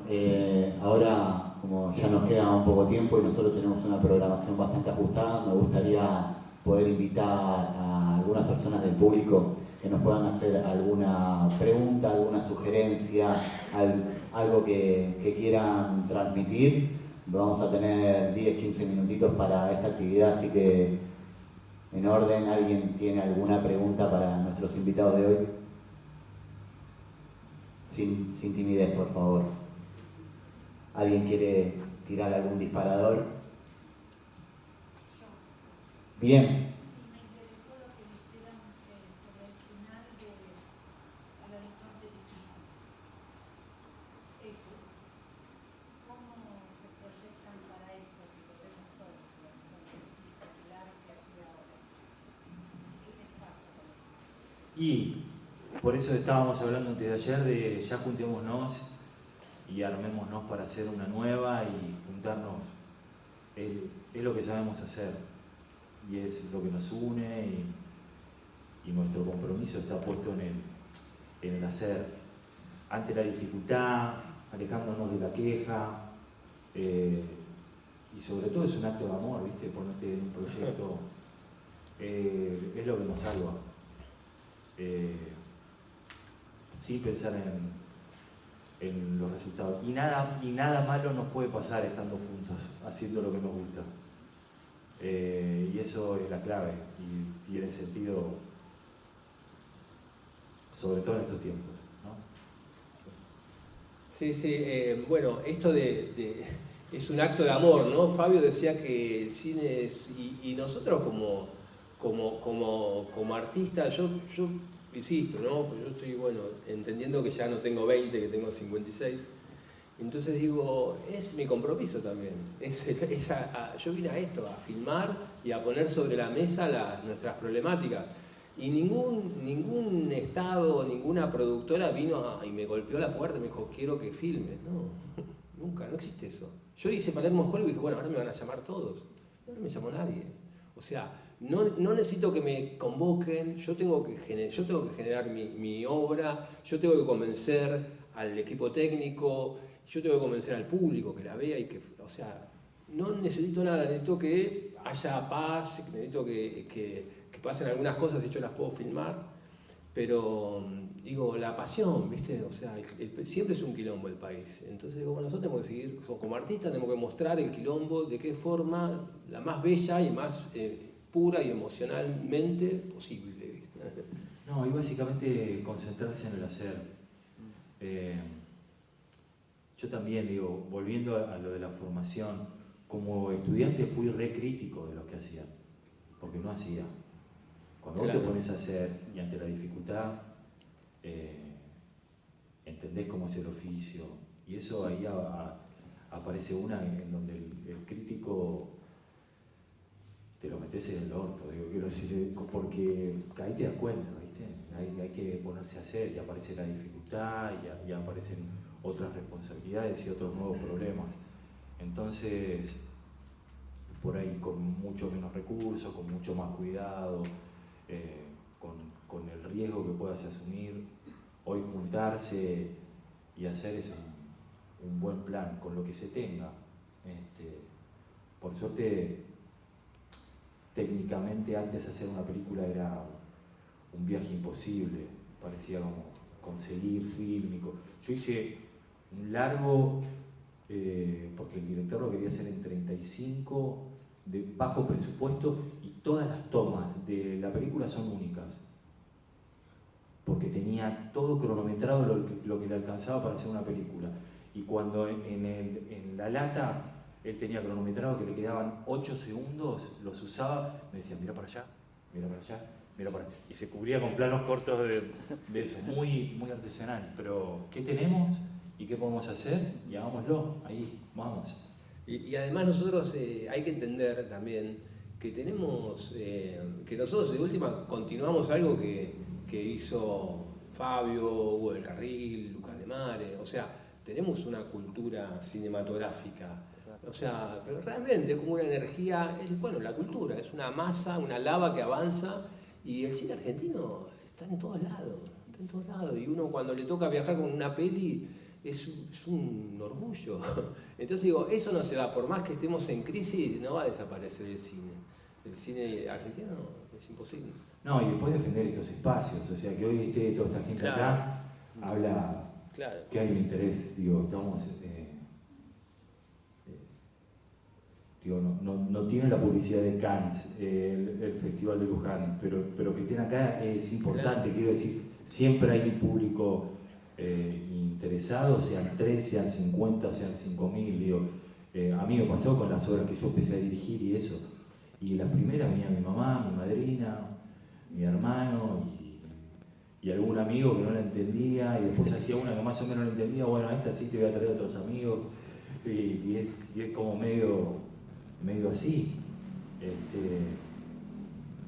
ahora como ya nos queda un poco tiempo y nosotros tenemos una programación bastante ajustada, me gustaría poder invitar a algunas personas del público que nos puedan hacer alguna pregunta, alguna sugerencia, algo que quieran transmitir. Vamos a tener 10-15 minutitos para esta actividad, así que en orden, ¿alguien tiene alguna pregunta para nuestros invitados de hoy? Sin timidez, por favor. ¿Alguien quiere tirar algún disparador? Bien. Y por eso estábamos hablando antes de ayer de ya juntémonos y armémonos para hacer una nueva y juntarnos. Es lo que sabemos hacer y es lo que nos une y nuestro compromiso está puesto en el hacer. Ante la dificultad, alejándonos de la queja y sobre todo es un acto de amor, ¿viste? Ponerte en un proyecto es lo que nos salva. Sin pensar en los resultados. Y nada malo nos puede pasar estando juntos, haciendo lo que nos gusta. Y eso es la clave y tiene sentido, sobre todo en estos tiempos, ¿no? Sí, bueno, esto es un acto de amor, ¿no? Fabio decía que el cine es... Y nosotros como artistas, yo insisto, ¿no? Pues yo estoy, bueno, entendiendo que ya no tengo 20, que tengo 56. Entonces digo, es mi compromiso también. Yo vine a esto, a filmar y a poner sobre la mesa nuestras problemáticas. Y ningún estado, ninguna productora vino y me golpeó la puerta y me dijo, quiero que filmes. No, nunca, no existe eso. Yo hice Palermo Hollywood y dije, bueno, ahora me van a llamar todos. No me llamó nadie. O sea, no necesito que me convoquen, yo tengo que generar mi obra, yo tengo que convencer al equipo técnico, yo tengo que convencer al público que la vea y que, o sea, no necesito nada, necesito que haya paz, necesito que pasen algunas cosas y yo las puedo filmar, pero digo, la pasión, ¿viste? O sea, siempre es un quilombo el país, entonces digo, bueno, nosotros tenemos que seguir, como artistas tenemos que mostrar el quilombo de qué forma, la más bella y más pura y emocionalmente posible, ¿viste? No, y básicamente concentrarse en el hacer. Yo también digo, volviendo a lo de la formación, como estudiante fui re crítico de lo que hacía, porque no hacía. Cuando vos te pones a hacer y ante la dificultad, entendés cómo es el oficio. Y eso ahí aparece una en donde el crítico te lo metes en el orto, digo, quiero decir, porque ahí te das cuenta, ¿viste? Hay que ponerse a hacer y aparece la dificultad y aparecen otras responsabilidades y otros nuevos problemas. Entonces, por ahí con mucho menos recursos, con mucho más cuidado, con el riesgo que puedas asumir, hoy juntarse y hacer es un buen plan con lo que se tenga. Por suerte, técnicamente antes hacer una película era un viaje imposible, parecía como conseguir fílmico. Yo hice un largo, porque el director lo quería hacer en 35, de bajo presupuesto, y todas las tomas de la película son únicas, porque tenía todo cronometrado lo que le alcanzaba para hacer una película. Y cuando en la lata él tenía cronometrado que le quedaban 8 segundos, los usaba, me decía, mira para allá, mira para allá, mira para allá. Y se cubría con planos cortos de eso, muy, muy artesanal. Pero, ¿qué tenemos y qué podemos hacer? Y hagámoslo, ahí, vamos. Y además nosotros hay que entender también que tenemos, que nosotros de última continuamos algo que hizo Fabio, Hugo del Carril, Lucas de Mare, o sea, tenemos una cultura cinematográfica. O sea, pero realmente es como una energía, bueno, la cultura es una masa, una lava que avanza, y el cine argentino está en todos lados, y uno cuando le toca viajar con una peli es un orgullo. Entonces digo, eso no se va, por más que estemos en crisis, no va a desaparecer el cine argentino es imposible. No, y después defender estos espacios, o sea, que hoy esté toda esta gente acá, habla que hay un interés, digo, estamos... no tiene la publicidad de Cannes, el Festival de Luján, pero que estén acá es importante, quiero decir, siempre hay un público interesado, sean 3, sean 50, sean 5.000, digo, a mí me pasó con las obras que yo empecé a dirigir y eso, y las primeras venía mi mamá, mi madrina, mi hermano y algún amigo que no la entendía, y después hacía una que más o menos la entendía, bueno, a esta sí te voy a traer otros amigos, y es como medio así,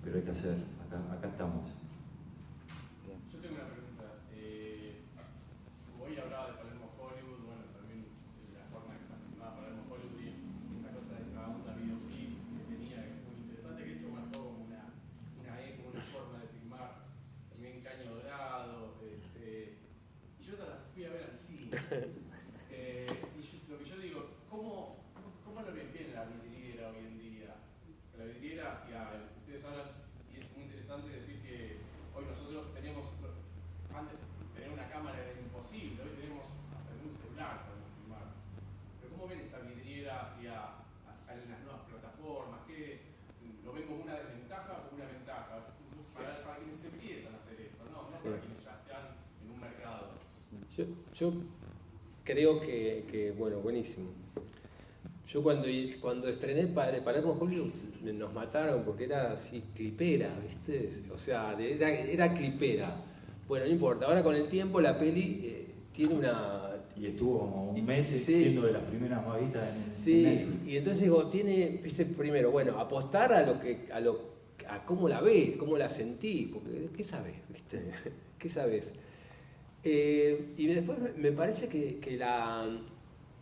pero hay que hacer, acá estamos. Yo tengo una pregunta. Hoy hablaba de Palermo Hollywood, bueno, también la forma que está filmada Palermo Hollywood y esa cosa de esa onda videoclip que tenía, que es muy interesante, que de hecho marcó como una forma de filmar, también Caño Dorado, y yo esa la fui a ver al cine. Lo que yo digo, ¿cómo lo ven bien la vidriera hoy en día? La vidriera ustedes hablan, y es muy interesante decir que hoy nosotros antes tener una cámara era imposible, hoy tenemos hasta un celular para filmar. Pero ¿cómo ven esa vidriera en las nuevas plataformas? ¿Lo ven como una desventaja o una ventaja? Para quienes empiezan a hacer esto, no para quienes ya están en un mercado. Yo creo que bueno, buenísimo. Yo cuando estrené Palermo Hollywood nos mataron porque era así clipera, ¿viste? O sea, era clipera. Bueno, no importa, ahora con el tiempo la peli tiene una... Y estuvo como un mes siendo de las primeras más vistas en Netflix. Y entonces digo, primero, bueno, apostar a cómo la ves, cómo la sentís, porque ¿qué sabes? ¿Viste? ¿Qué sabes? Y después me parece que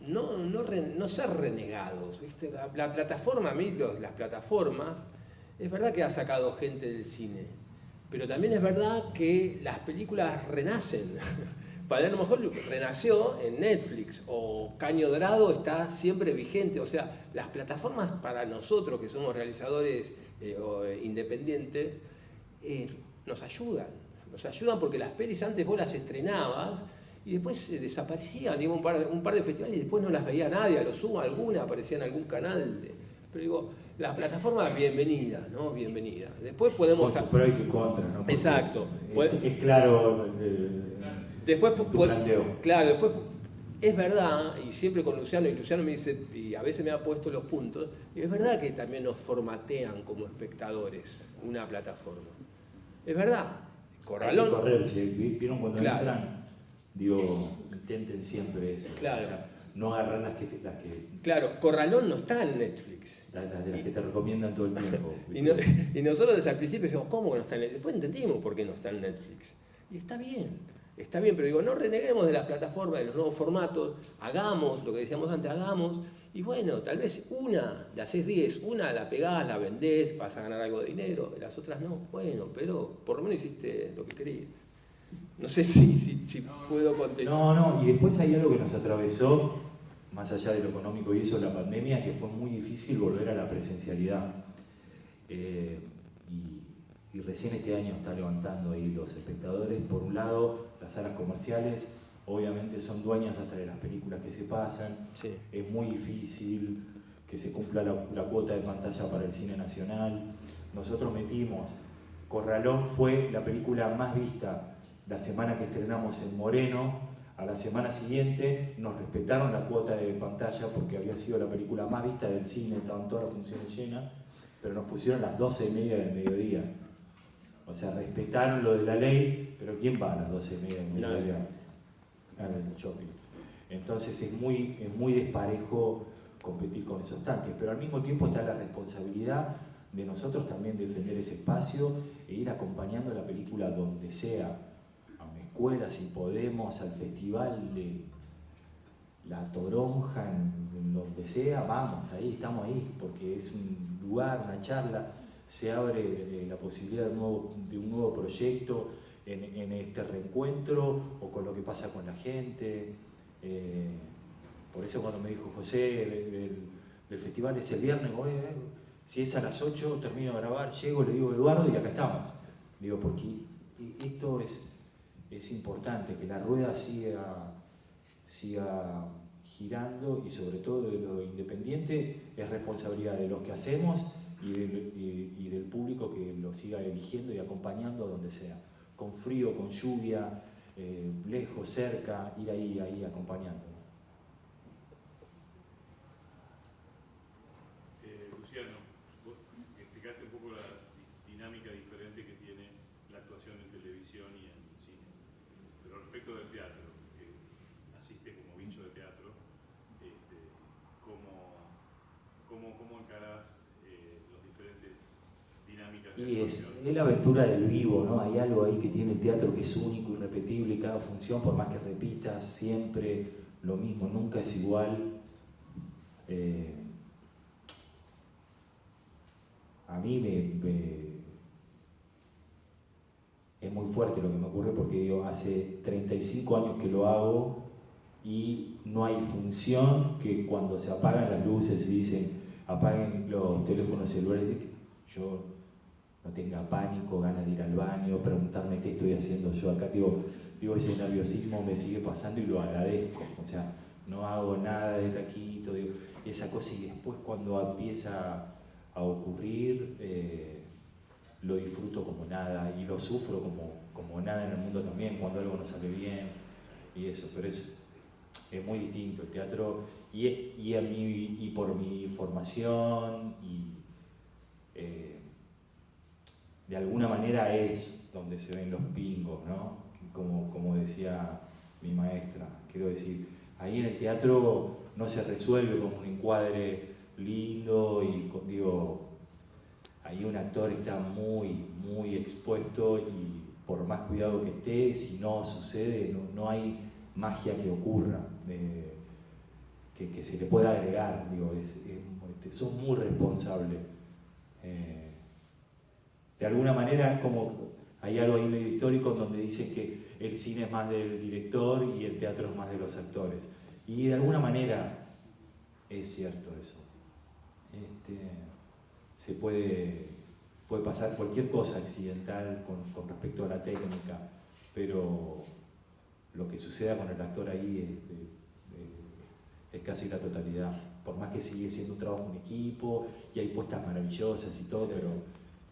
no ser renegados, ¿viste? La plataforma, a mí las plataformas, es verdad que ha sacado gente del cine, pero también es verdad que las películas renacen. Palermo Hollywood renació en Netflix, o Caño Dorado está siempre vigente, o sea, las plataformas para nosotros que somos realizadores independientes, nos ayudan porque las pelis antes vos las estrenabas y después desaparecían, iba un par de festivales y después no las veía nadie, a lo sumo alguna aparecía en algún canal. Pero digo, las plataformas, bienvenidas, ¿no? Bienvenidas. Después podemos... Con sus pros y sus contras, ¿no? Porque exacto. Es claro después tu planteo. Claro, después es verdad, y siempre con Luciano, y Luciano me dice, y a veces me ha puesto los puntos, y es verdad que también nos formatean como espectadores una plataforma. Es verdad. Corralón. Hay que correr, ¿vieron cuando entran? Digo, intenten siempre eso. Claro. O sea, no agarrar las que Claro, Corralón no está en Netflix. las de las que te recomiendan todo el tiempo. Y nosotros desde el principio dijimos, ¿cómo que no está en Netflix? Después entendimos por qué no está en Netflix. Y está bien, pero digo, no reneguemos de las plataformas, de los nuevos formatos, hagamos lo que decíamos antes, hagamos, y bueno, tal vez una, le haces 10, una la pegás, la vendés, vas a ganar algo de dinero, las otras no, bueno, pero por lo menos hiciste lo que querías. No sé si puedo contestar. No, y después hay algo que nos atravesó, más allá de lo económico y eso, la pandemia, que fue muy difícil volver a la presencialidad. Y recién este año está levantando ahí los espectadores. Por un lado, las salas comerciales obviamente son dueñas hasta de las películas que se pasan. Sí. Es muy difícil que se cumpla la cuota de pantalla para el cine nacional. Nosotros metimos, Corralón fue la película más vista la semana que estrenamos en Moreno. A la semana siguiente nos respetaron la cuota de pantalla porque había sido la película más vista del cine, estaban todas las funciones llenas, pero nos pusieron las 12:30 del mediodía. O sea, respetaron lo de la ley, pero ¿quién va a las 12:30 del mediodía al shopping? Entonces es muy desparejo competir con esos tanques, pero al mismo tiempo está la responsabilidad de nosotros también defender ese espacio e ir acompañando la película donde sea, a una escuela si podemos, al festival de La Toronja, en donde sea, vamos, ahí estamos ahí, porque es un lugar, una charla, se abre la posibilidad de un nuevo proyecto en este reencuentro o con lo que pasa con la gente. Por eso cuando me dijo José del festival es el viernes, si es a las 8 termino de grabar, llego, le digo Eduardo y acá estamos. Digo, porque esto es importante, que la rueda siga girando, y sobre todo de lo independiente es responsabilidad de los que hacemos y del público que lo siga eligiendo y acompañando a donde sea, con frío, con lluvia, lejos, cerca, ir ahí acompañando. Luciano, vos explicaste un poco la dinámica diferente que tiene la actuación en televisión y en cine, pero respecto del teatro, que naciste como bicho de teatro, ¿cómo encarás las diferentes dinámicas de Y actuación? es la aventura del vivo, ¿no? Hay algo ahí que tiene el teatro que es único, irrepetible, y cada función, por más que repitas, siempre lo mismo, nunca es igual. A mí es muy fuerte lo que me ocurre porque digo, hace 35 años que lo hago y no hay función que cuando se apagan las luces y dicen apaguen los teléfonos celulares, yo no tenga pánico, ganas de ir al baño, preguntarme qué estoy haciendo yo acá. Digo, ese nerviosismo me sigue pasando y lo agradezco. O sea, no hago nada de taquito, digo, esa cosa, y después cuando empieza a ocurrir, lo disfruto como nada y lo sufro como nada en el mundo también, cuando algo no sale bien y eso, pero es muy distinto el teatro y por mi formación y de alguna manera es donde se ven los pingos, ¿no? Como decía mi maestra, quiero decir, ahí en el teatro no se resuelve como un encuadre lindo y digo, ahí un actor está muy expuesto y por más cuidado que esté, si no sucede, no hay magia que ocurra, que se le pueda agregar, digo, sos muy responsable. De alguna manera, como hay algo ahí medio histórico donde dicen que el cine es más del director y el teatro es más de los actores. Y de alguna manera es cierto eso. Se puede pasar cualquier cosa accidental con respecto a la técnica, pero lo que suceda con el actor ahí es casi la totalidad. Por más que sigue siendo un trabajo en equipo y hay puestas maravillosas y todo, sí,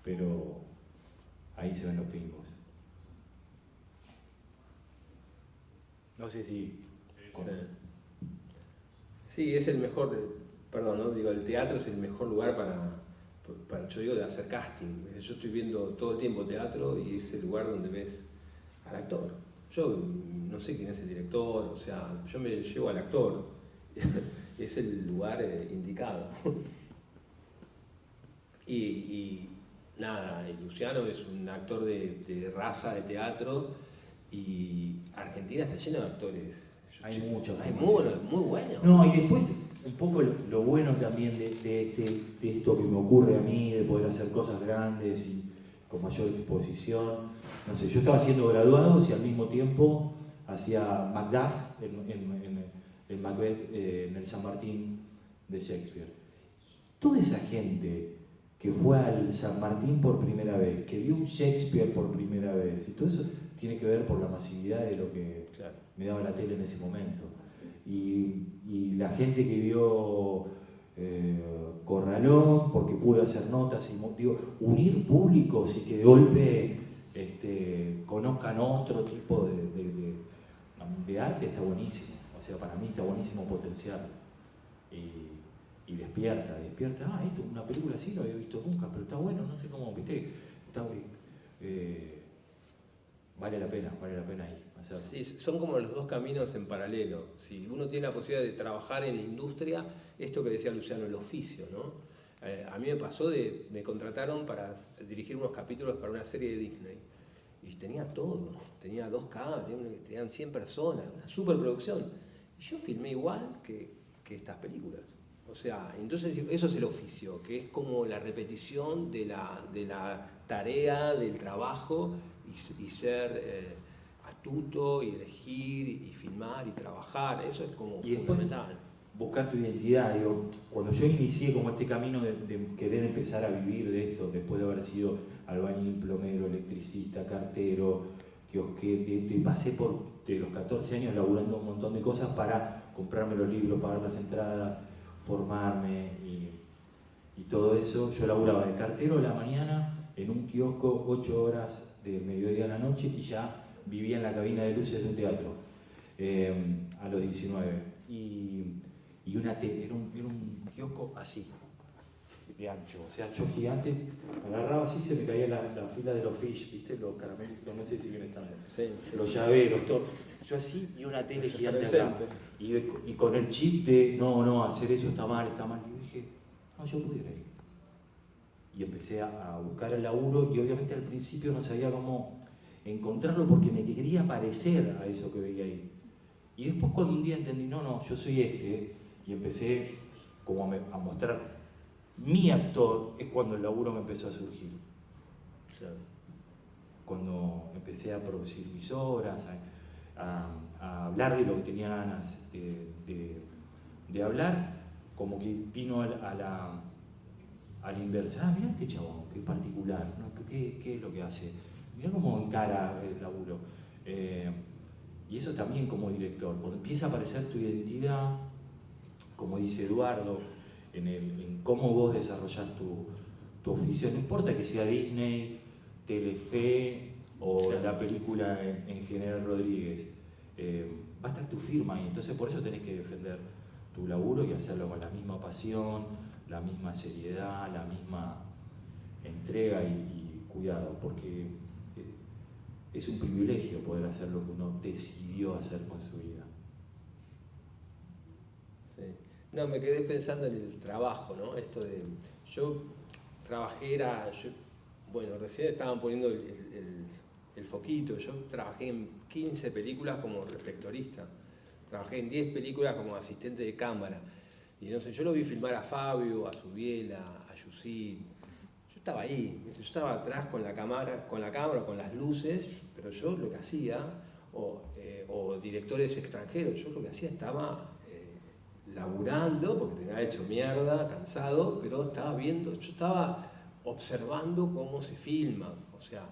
pero ahí se ven los pingos. No sé si... Sí, es el mejor, perdón, ¿no? Digo, el teatro es el mejor lugar para yo digo, de hacer casting. Yo estoy viendo todo el tiempo teatro y es el lugar donde ves al actor. yo no sé quién es el director, o sea, yo me llevo al actor, es el lugar indicado. Y nada, y Luciano es un actor de raza de teatro y Argentina está lleno de actores. Hay muchos. Hay muy buenos. No, y después un poco lo bueno también de esto que me ocurre a mí, de poder hacer cosas grandes y con mayor exposición. No sé, yo estaba haciendo graduados y al mismo tiempo hacía Macduff en Macbeth, en el San Martín de Shakespeare. Toda esa gente que fue al San Martín por primera vez, que vio un Shakespeare por primera vez, y todo eso tiene que ver por la masividad de lo que me daba la tele en ese momento. Y la gente que vio Corralón, porque pude hacer notas, y digo, unir públicos y que de golpe conozcan otro tipo de arte está buenísimo. O sea, para mí está buenísimo potenciar. Y despierta, esto, una película así no había visto nunca, pero está bueno, no sé cómo, viste, vale la pena ahí hacerlo. Sí, son como los dos caminos en paralelo. Si uno tiene la posibilidad de trabajar en la industria, esto que decía Luciano, el oficio, ¿no? A mí me pasó me contrataron para dirigir unos capítulos para una serie de Disney. Y tenía todo, tenía 2 cámaras, tenían 100 personas, una superproducción. Y yo filmé igual que estas películas. O sea, entonces eso es el oficio, que es como la repetición de la tarea, del trabajo, y ser astuto, y elegir, y filmar, y trabajar. Eso es como y después, fundamental. Buscar tu identidad. Digo, cuando yo inicié como este camino de querer empezar a vivir de esto, después de haber sido albañil, plomero, electricista, cartero, kiosquete, y pasé de los 14 años laburando un montón de cosas para comprarme los libros, pagar las entradas, formarme y todo eso. Yo laburaba de cartero a la mañana en un kiosco 8 horas de mediodía a la noche y ya vivía en la cabina de luces de un teatro a los 19. Y una tele, era un kiosco así, de ancho, o sea, ancho gigante, agarraba así, se me caía la fila de los fish, ¿viste? Los caramelos, no sé si bien están, los llaveros, todo. Yo así, y una tele gigante acá. Y con el chip de, no, hacer eso está mal. Y dije, no, yo pudiera ir. Y empecé a buscar el laburo, y obviamente al principio no sabía cómo encontrarlo porque me quería parecer a eso que veía ahí. Y después cuando un día entendí, no, yo soy y empecé como a mostrar mi actor, es cuando el laburo me empezó a surgir. Claro. Cuando empecé a producir mis obras, a hablar de lo que tenía ganas de hablar, como que vino a la inversa. Mirá este chabón, qué particular, ¿no? ¿Qué es lo que hace? Mirá cómo encara el laburo. Y eso también como director, cuando empieza a aparecer tu identidad, como dice Eduardo, en cómo vos desarrollás tu oficio, no importa que sea Disney, Telefe o la película en General Rodríguez, va a estar tu firma ahí, entonces por eso tenés que defender tu laburo y hacerlo con la misma pasión, la misma seriedad, la misma entrega y cuidado, porque es un privilegio poder hacer lo que uno decidió hacer con su vida. Sí. No, me quedé pensando en el trabajo, ¿no? Esto de... Yo trabajé, bueno, recién estaban poniendo el foquito. Yo trabajé en 15 películas como reflectorista. Trabajé en 10 películas como asistente de cámara. Y no sé, yo lo vi filmar a Fabio, a Subiela, a Yusid. Yo estaba ahí, yo estaba atrás con la cámara, con las luces, pero yo lo que hacía, o directores extranjeros, yo lo que hacía estaba laburando, porque tenía hecho mierda, cansado, pero estaba viendo, yo estaba observando cómo se filma, o sea,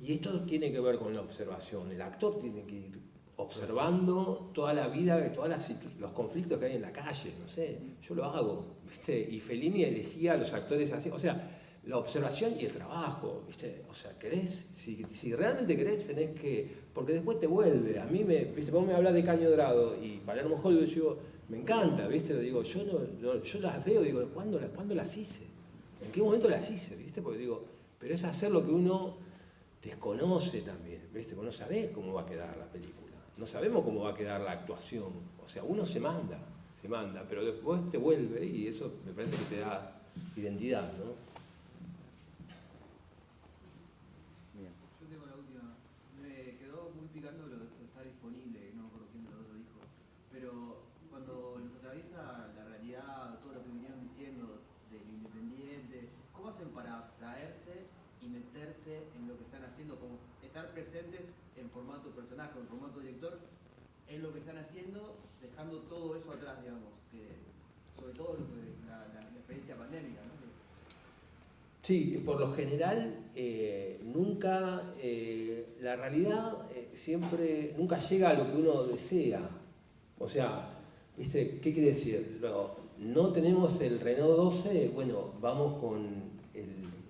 y esto tiene que ver con la observación. El actor tiene que ir observando toda la vida, todos los conflictos que hay en la calle, no sé, yo lo hago, ¿viste? Y Fellini elegía a los actores así, o sea, la observación y el trabajo, ¿viste? O sea, querés, si realmente querés, tenés que, porque después te vuelve. A mí ¿viste? Vos me hablas de Caño Dorado y Palermo Hollywood, yo digo, me encanta, ¿viste? Lo digo, yo las veo, digo, ¿cuándo las hice? ¿En qué momento las hice? ¿Viste? Porque digo, pero es hacer lo que uno desconoce también, ¿viste? Vos no sabés cómo va a quedar la película, no sabemos cómo va a quedar la actuación, o sea, uno se manda, pero después te vuelve y eso me parece que te da identidad, ¿no? Yo tengo la última. Me quedó muy picando lo de esto está disponible, no me acuerdo quién de los dos lo dijo, pero cuando nos atraviesa la realidad, todo lo que vinieron diciendo del independiente, ¿cómo hacen para abstraerse y meterse en lo que están haciendo, como estar presentes en formato personaje, en formato director, en lo que están haciendo, dejando todo eso atrás, digamos, que sobre todo lo que, la experiencia pandémica, ¿no? Sí, por lo general, nunca, la realidad siempre, nunca llega a lo que uno desea. O sea, ¿viste? ¿Qué quiere decir? No tenemos el Renault 12, bueno, vamos con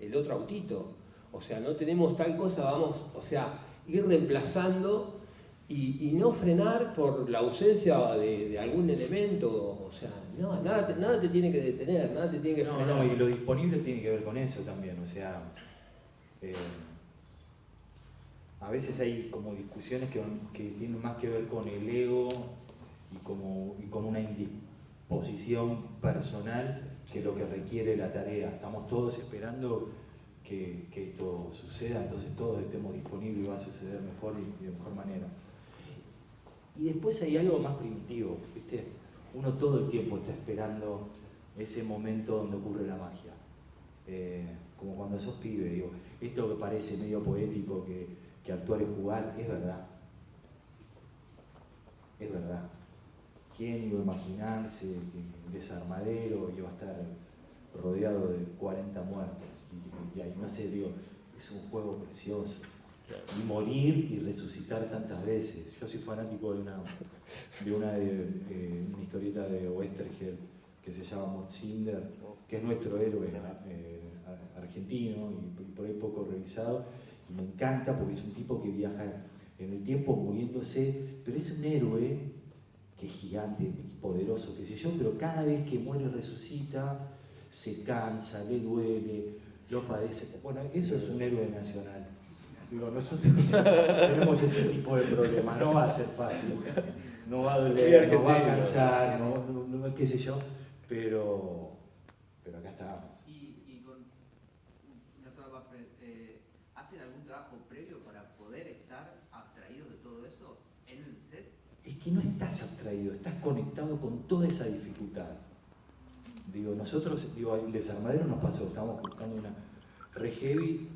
el otro autito. O sea, no tenemos tal cosa, vamos, o sea, ir reemplazando y no frenar por la ausencia de algún elemento. O sea, no, nada te tiene que detener, nada te tiene que frenar. No, y lo disponible tiene que ver con eso también, o sea, a veces hay como discusiones que tienen más que ver con el ego y con una indisposición personal que lo que requiere la tarea. Estamos todos esperando que esto suceda, entonces todos estemos disponibles y va a suceder mejor y de mejor manera. Y después hay algo más primitivo, ¿viste? Uno todo el tiempo está esperando ese momento donde ocurre la magia. Como cuando sos pibe, digo, esto que parece medio poético, que actuar es jugar, es verdad. Es verdad. ¿Quién iba a imaginarse que un desarmadero iba a estar rodeado de 40 muertos? Y ahí, no sé, digo, es un juego precioso. Y morir y resucitar tantas veces. Yo soy fanático de una historieta de Oesterheld que se llama Mordcinder, que es nuestro héroe argentino y por ahí poco revisado. Y me encanta porque es un tipo que viaja en el tiempo muriéndose, pero es un héroe que es gigante y poderoso, qué sé yo, pero cada vez que muere y resucita, se cansa, le duele, lo padece. Bueno, eso es un héroe nacional. Digo, nosotros tenemos ese tipo de problemas, no va a ser fácil, no va a doler, no va a cansar, no qué sé yo, pero acá estamos. Y con una sola más, ¿hacen algún trabajo previo para poder estar abstraídos de todo eso en el set? Es que no estás abstraído, estás conectado con toda esa dificultad. Digo, nosotros, el desarmadero nos pasó, estábamos buscando una re heavy.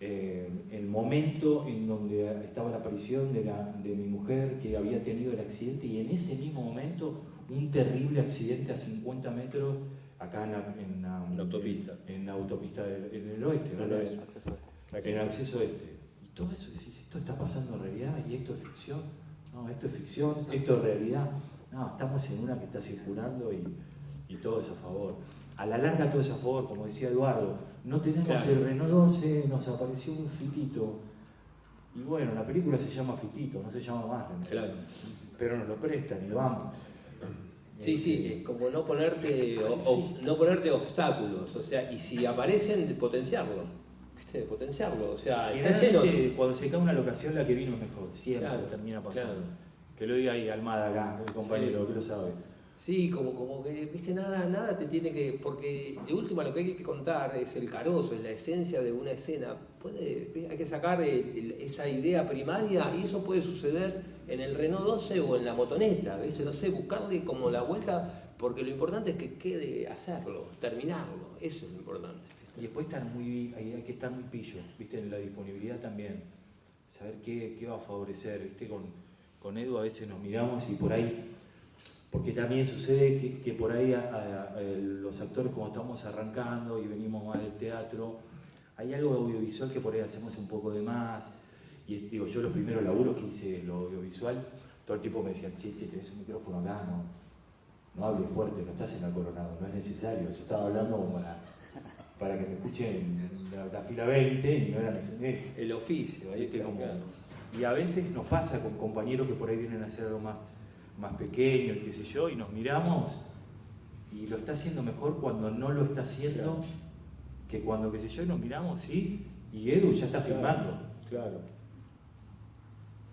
El momento en donde estaba la aparición de mi mujer que había tenido el accidente y en ese mismo momento un terrible accidente a 50 metros acá en la autopista. En la autopista en el oeste, ¿no? En el acceso este. Y todo eso, esto está pasando en realidad y esto es ficción. No, esto es ficción, esto es realidad. No, estamos en una que está circulando y todo es a favor. A la larga todo es a favor, como decía Eduardo. No tenemos el Renault 12, nos apareció un Fitito. Y bueno, la película se llama Fitito, no se llama más Renault. Claro. Pero nos lo prestan y vamos. Sí, es como no ponerte obstáculos, o sea, y si aparecen, potenciarlo. ¿Viste? Potenciarlo, o sea, está lleno. Cuando se cae una locación, la que vino es mejor, siempre termina pasando. Claro. Que lo diga ahí Almada acá, el compañero, que lo sabe. Sí, como que, viste, nada te tiene que... Porque de última lo que hay que contar es el carozo, es la esencia de una escena. Hay que sacar esa idea primaria y eso puede suceder en el Renault 12 o en la motoneta, ¿viste? No sé, buscarle como la vuelta, porque lo importante es que quede hacerlo, terminarlo, eso es lo importante. Y después hay que estar muy pillo, ¿viste? En la disponibilidad también, saber qué va a favorecer, ¿viste? Con Edu a veces nos miramos y por ahí... Porque también sucede que por ahí los actores, como estamos arrancando y venimos más del teatro, hay algo audiovisual que por ahí hacemos un poco de más. Y digo, yo los primeros laburos que hice lo audiovisual, todo el tiempo me decían, che, tenés un micrófono acá, no hables fuerte, no estás en la Coronado, no es necesario. Yo estaba hablando como para que me escuchen la fila 20 y no era necesario. El oficio, ahí como, y a veces nos pasa con compañeros que por ahí vienen a hacer algo más pequeño, qué sé yo, y nos miramos y lo está haciendo mejor cuando no lo está haciendo que cuando, qué sé yo, y nos miramos, sí, y Edu ya está filmando. Claro.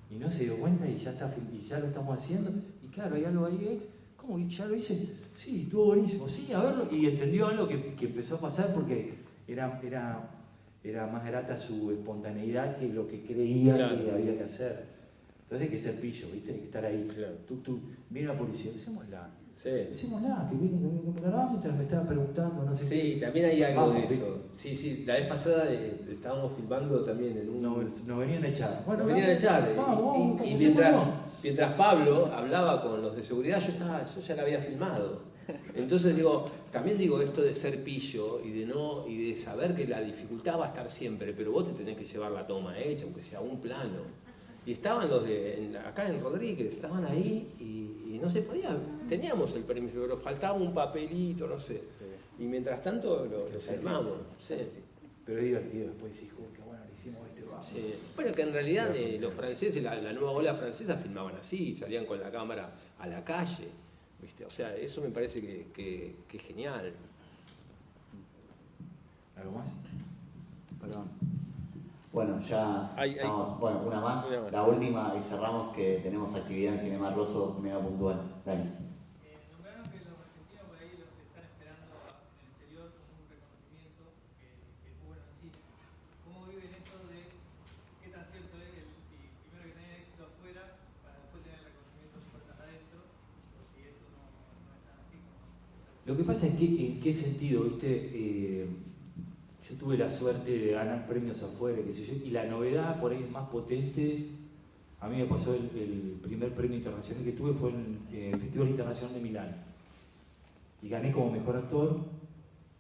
Y no se dio cuenta y ya lo estamos haciendo. Y claro, hay algo ahí, ¿cómo? ¿Ya lo hice? Sí, estuvo buenísimo. Sí, a verlo. Y entendió algo que empezó a pasar porque era más grata su espontaneidad que lo que creía que había que hacer. Entonces hay que ser pillo, ¿viste? Hay que estar ahí. Claro. Tú, viene la policía, hacémosla. Sí. Hacémosla, que viene me grababa mientras me estaba preguntando, no sé qué. Sí, también hay algo Vamos, de eso. Sí, la vez pasada estábamos filmando también en un... Nos venían a echar. Bueno, Nos venían a echar. Vamos, y mientras Pablo hablaba con los de seguridad, yo ya la había filmado. Entonces también digo esto de ser pillo y de saber que la dificultad va a estar siempre, pero vos te tenés que llevar la toma hecha, aunque sea un plano. Y estaban los acá en Rodríguez, estaban ahí y no se podía. Teníamos el permiso, pero faltaba un papelito, no sé. Sí. Y mientras tanto lo filmamos. Sí. Pero es divertido, después decís, qué bueno, le hicimos vamos. Sí. Bueno, que en realidad los franceses, la nueva ola francesa filmaban así, salían con la cámara a la calle. ¿Viste? O sea, eso me parece que es genial. ¿Algo más? Perdón. Bueno, ya estamos. Bueno, una más. La última y cerramos, que tenemos actividad en Cinema Rosso mega puntual. Dani. Nombraron que los argentinos por ahí los están esperando en el exterior como un reconocimiento que es bueno en cine. ¿Cómo viven eso de qué tan cierto es si primero que tener éxito afuera para después tener el reconocimiento de puertas adentro, o si eso no es tan así? Lo que pasa es que, ¿en qué sentido? ¿Viste? Yo tuve la suerte de ganar premios afuera, qué sé yo, y la novedad por ahí es más potente. A mí me pasó el primer premio internacional que tuve fue en el Festival Internacional de Milán. Y gané como mejor actor,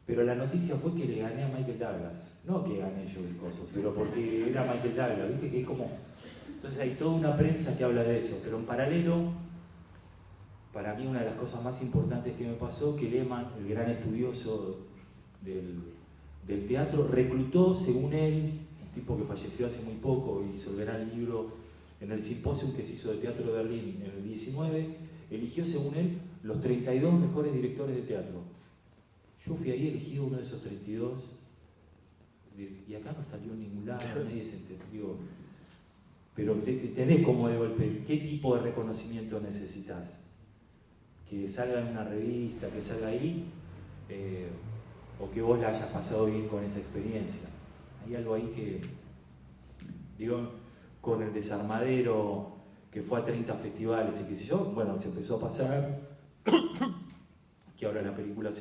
pero la noticia fue que le gané a Michael Douglas. No que gané yo el coso, pero porque era Michael Douglas, ¿viste? Que es como... Entonces hay toda una prensa que habla de eso, pero en paralelo, para mí una de las cosas más importantes que me pasó, que Lehmann, el gran estudioso del teatro, reclutó, según él, un tipo que falleció hace muy poco y hizo el gran libro en el simposio que se hizo de teatro de Berlín en el 19, eligió, según él, los 32 mejores directores de teatro. Yo fui ahí elegido uno de esos 32 y acá no salió en ningún lado, nadie se entendió. Pero tenés como de golpe, ¿qué tipo de reconocimiento necesitas? Que salga en una revista, que salga ahí, o que vos la hayas pasado bien con esa experiencia. Hay algo ahí que, digo, con el Desarmadero, que fue a 30 festivales y qué sé yo, bueno, se empezó a pasar, que ahora la película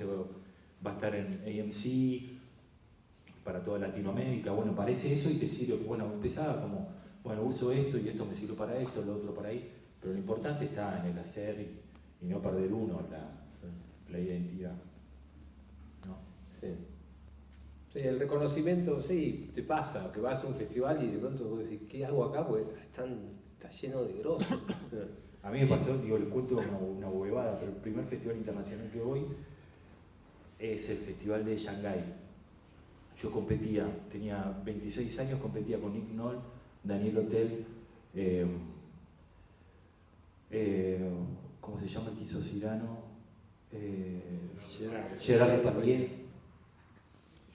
va a estar en AMC, para toda Latinoamérica, bueno, parece eso y te sirve, bueno, empezaba como, bueno, uso esto y esto me sirve para esto, lo otro para ahí, pero lo importante está en el hacer y no perder la identidad. Sí. Sí, el reconocimiento, sí, te pasa, que vas a un festival y de pronto vos decís, ¿qué hago acá? Porque está lleno de grosos. A mí me pasó, digo, les cuento una huevada, pero el primer festival internacional que voy es el Festival de Shanghái. Yo competía, tenía 26 años, competía con Nick Noll, Daniel Hotel, ¿cómo se llama el que hizo Cyrano? Gerard Depardieu.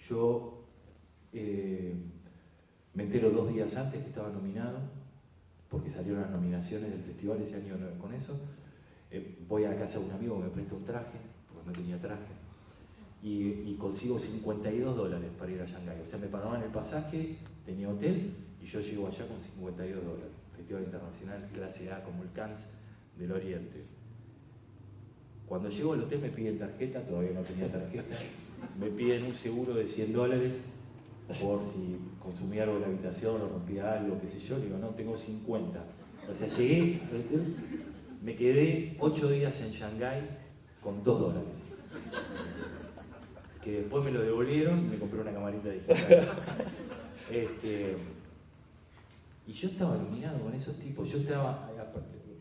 Yo me entero 2 días antes que estaba nominado, porque salieron las nominaciones del festival ese año con eso. Voy a la casa de un amigo que me presta un traje, porque no tenía traje, y consigo $52 para ir a Shanghái. O sea, me pagaban el pasaje, tenía hotel, y yo llego allá con $52. Festival internacional clase A, como el Cannes del Oriente. Cuando llego al hotel me piden tarjeta, todavía no tenía tarjeta. Me piden un seguro de $100 por si consumía algo en la habitación o rompía algo, qué sé yo. Le digo, no, tengo 50. O sea, llegué, me quedé 8 días en Shanghái con $2. Que después me lo devolvieron y me compré una camarita digital. Y yo estaba iluminado con esos tipos.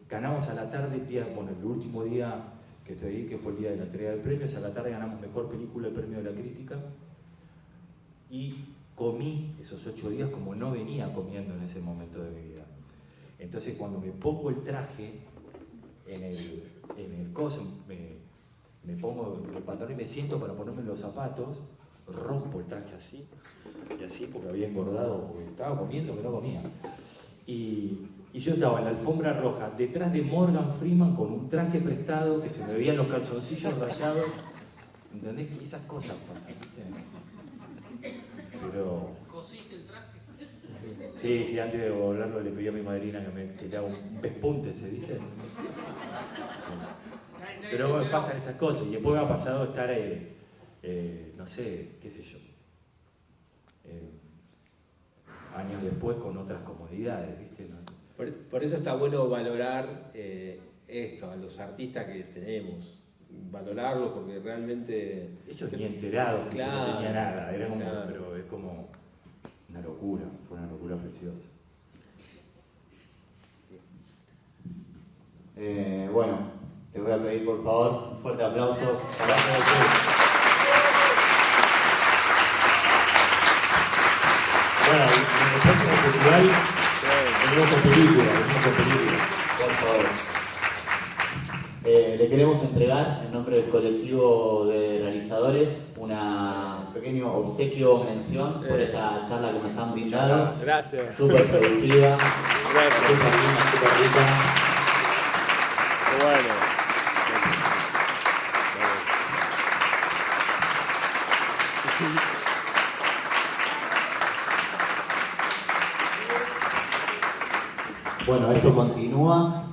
Ganamos a la tarde, bueno, el último día que estoy ahí, que fue el día de la entrega del premio, a la tarde ganamos mejor película, el premio de la crítica, y comí esos 8 días como no venía comiendo en ese momento de mi vida. Entonces cuando me pongo el traje en el coso, me pongo el pantalón y me siento para ponerme los zapatos, rompo el traje así, y así porque había engordado, porque estaba comiendo que no comía. Y yo estaba en la alfombra roja, detrás de Morgan Freeman con un traje prestado que se me veían los calzoncillos rayados. ¿Entendés? Que esas cosas pasan, ¿viste? Pero... ¿Cosiste el traje? Sí, antes de volarlo le pedí a mi madrina que me tirara un pespunte, se dice. Sí. Pero bueno, pasan esas cosas. Y después me ha pasado estar, no sé, qué sé yo, años después con otras comodidades, ¿viste? Por eso está bueno valorar esto, a los artistas que tenemos. Valorarlos porque realmente... Ellos ni enterados que Claro, yo no tenía nada, era como, claro. pero es como una locura, fue una locura preciosa. Bueno, les voy a pedir por favor un fuerte aplauso para todos. Bueno, en el próximo festival tenemos con películas, Por favor. Le queremos entregar, en nombre del colectivo de realizadores, una pequeño obsequio mención por esta charla que nos han brindado. Gracias. Súper productiva, Gracias. súper linda, súper rica. Qué bueno. Bueno, esto continúa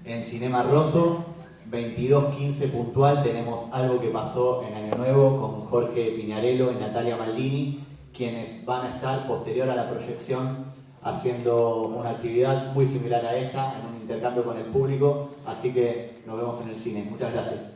en Cinema Rosso, 22:15 puntual. Tenemos Algo que pasó en Año Nuevo con Jorge Piñarello y Natalia Maldini, quienes van a estar posterior a la proyección haciendo una actividad muy similar a esta, en un intercambio con el público. Así que nos vemos en el cine. Muchas gracias.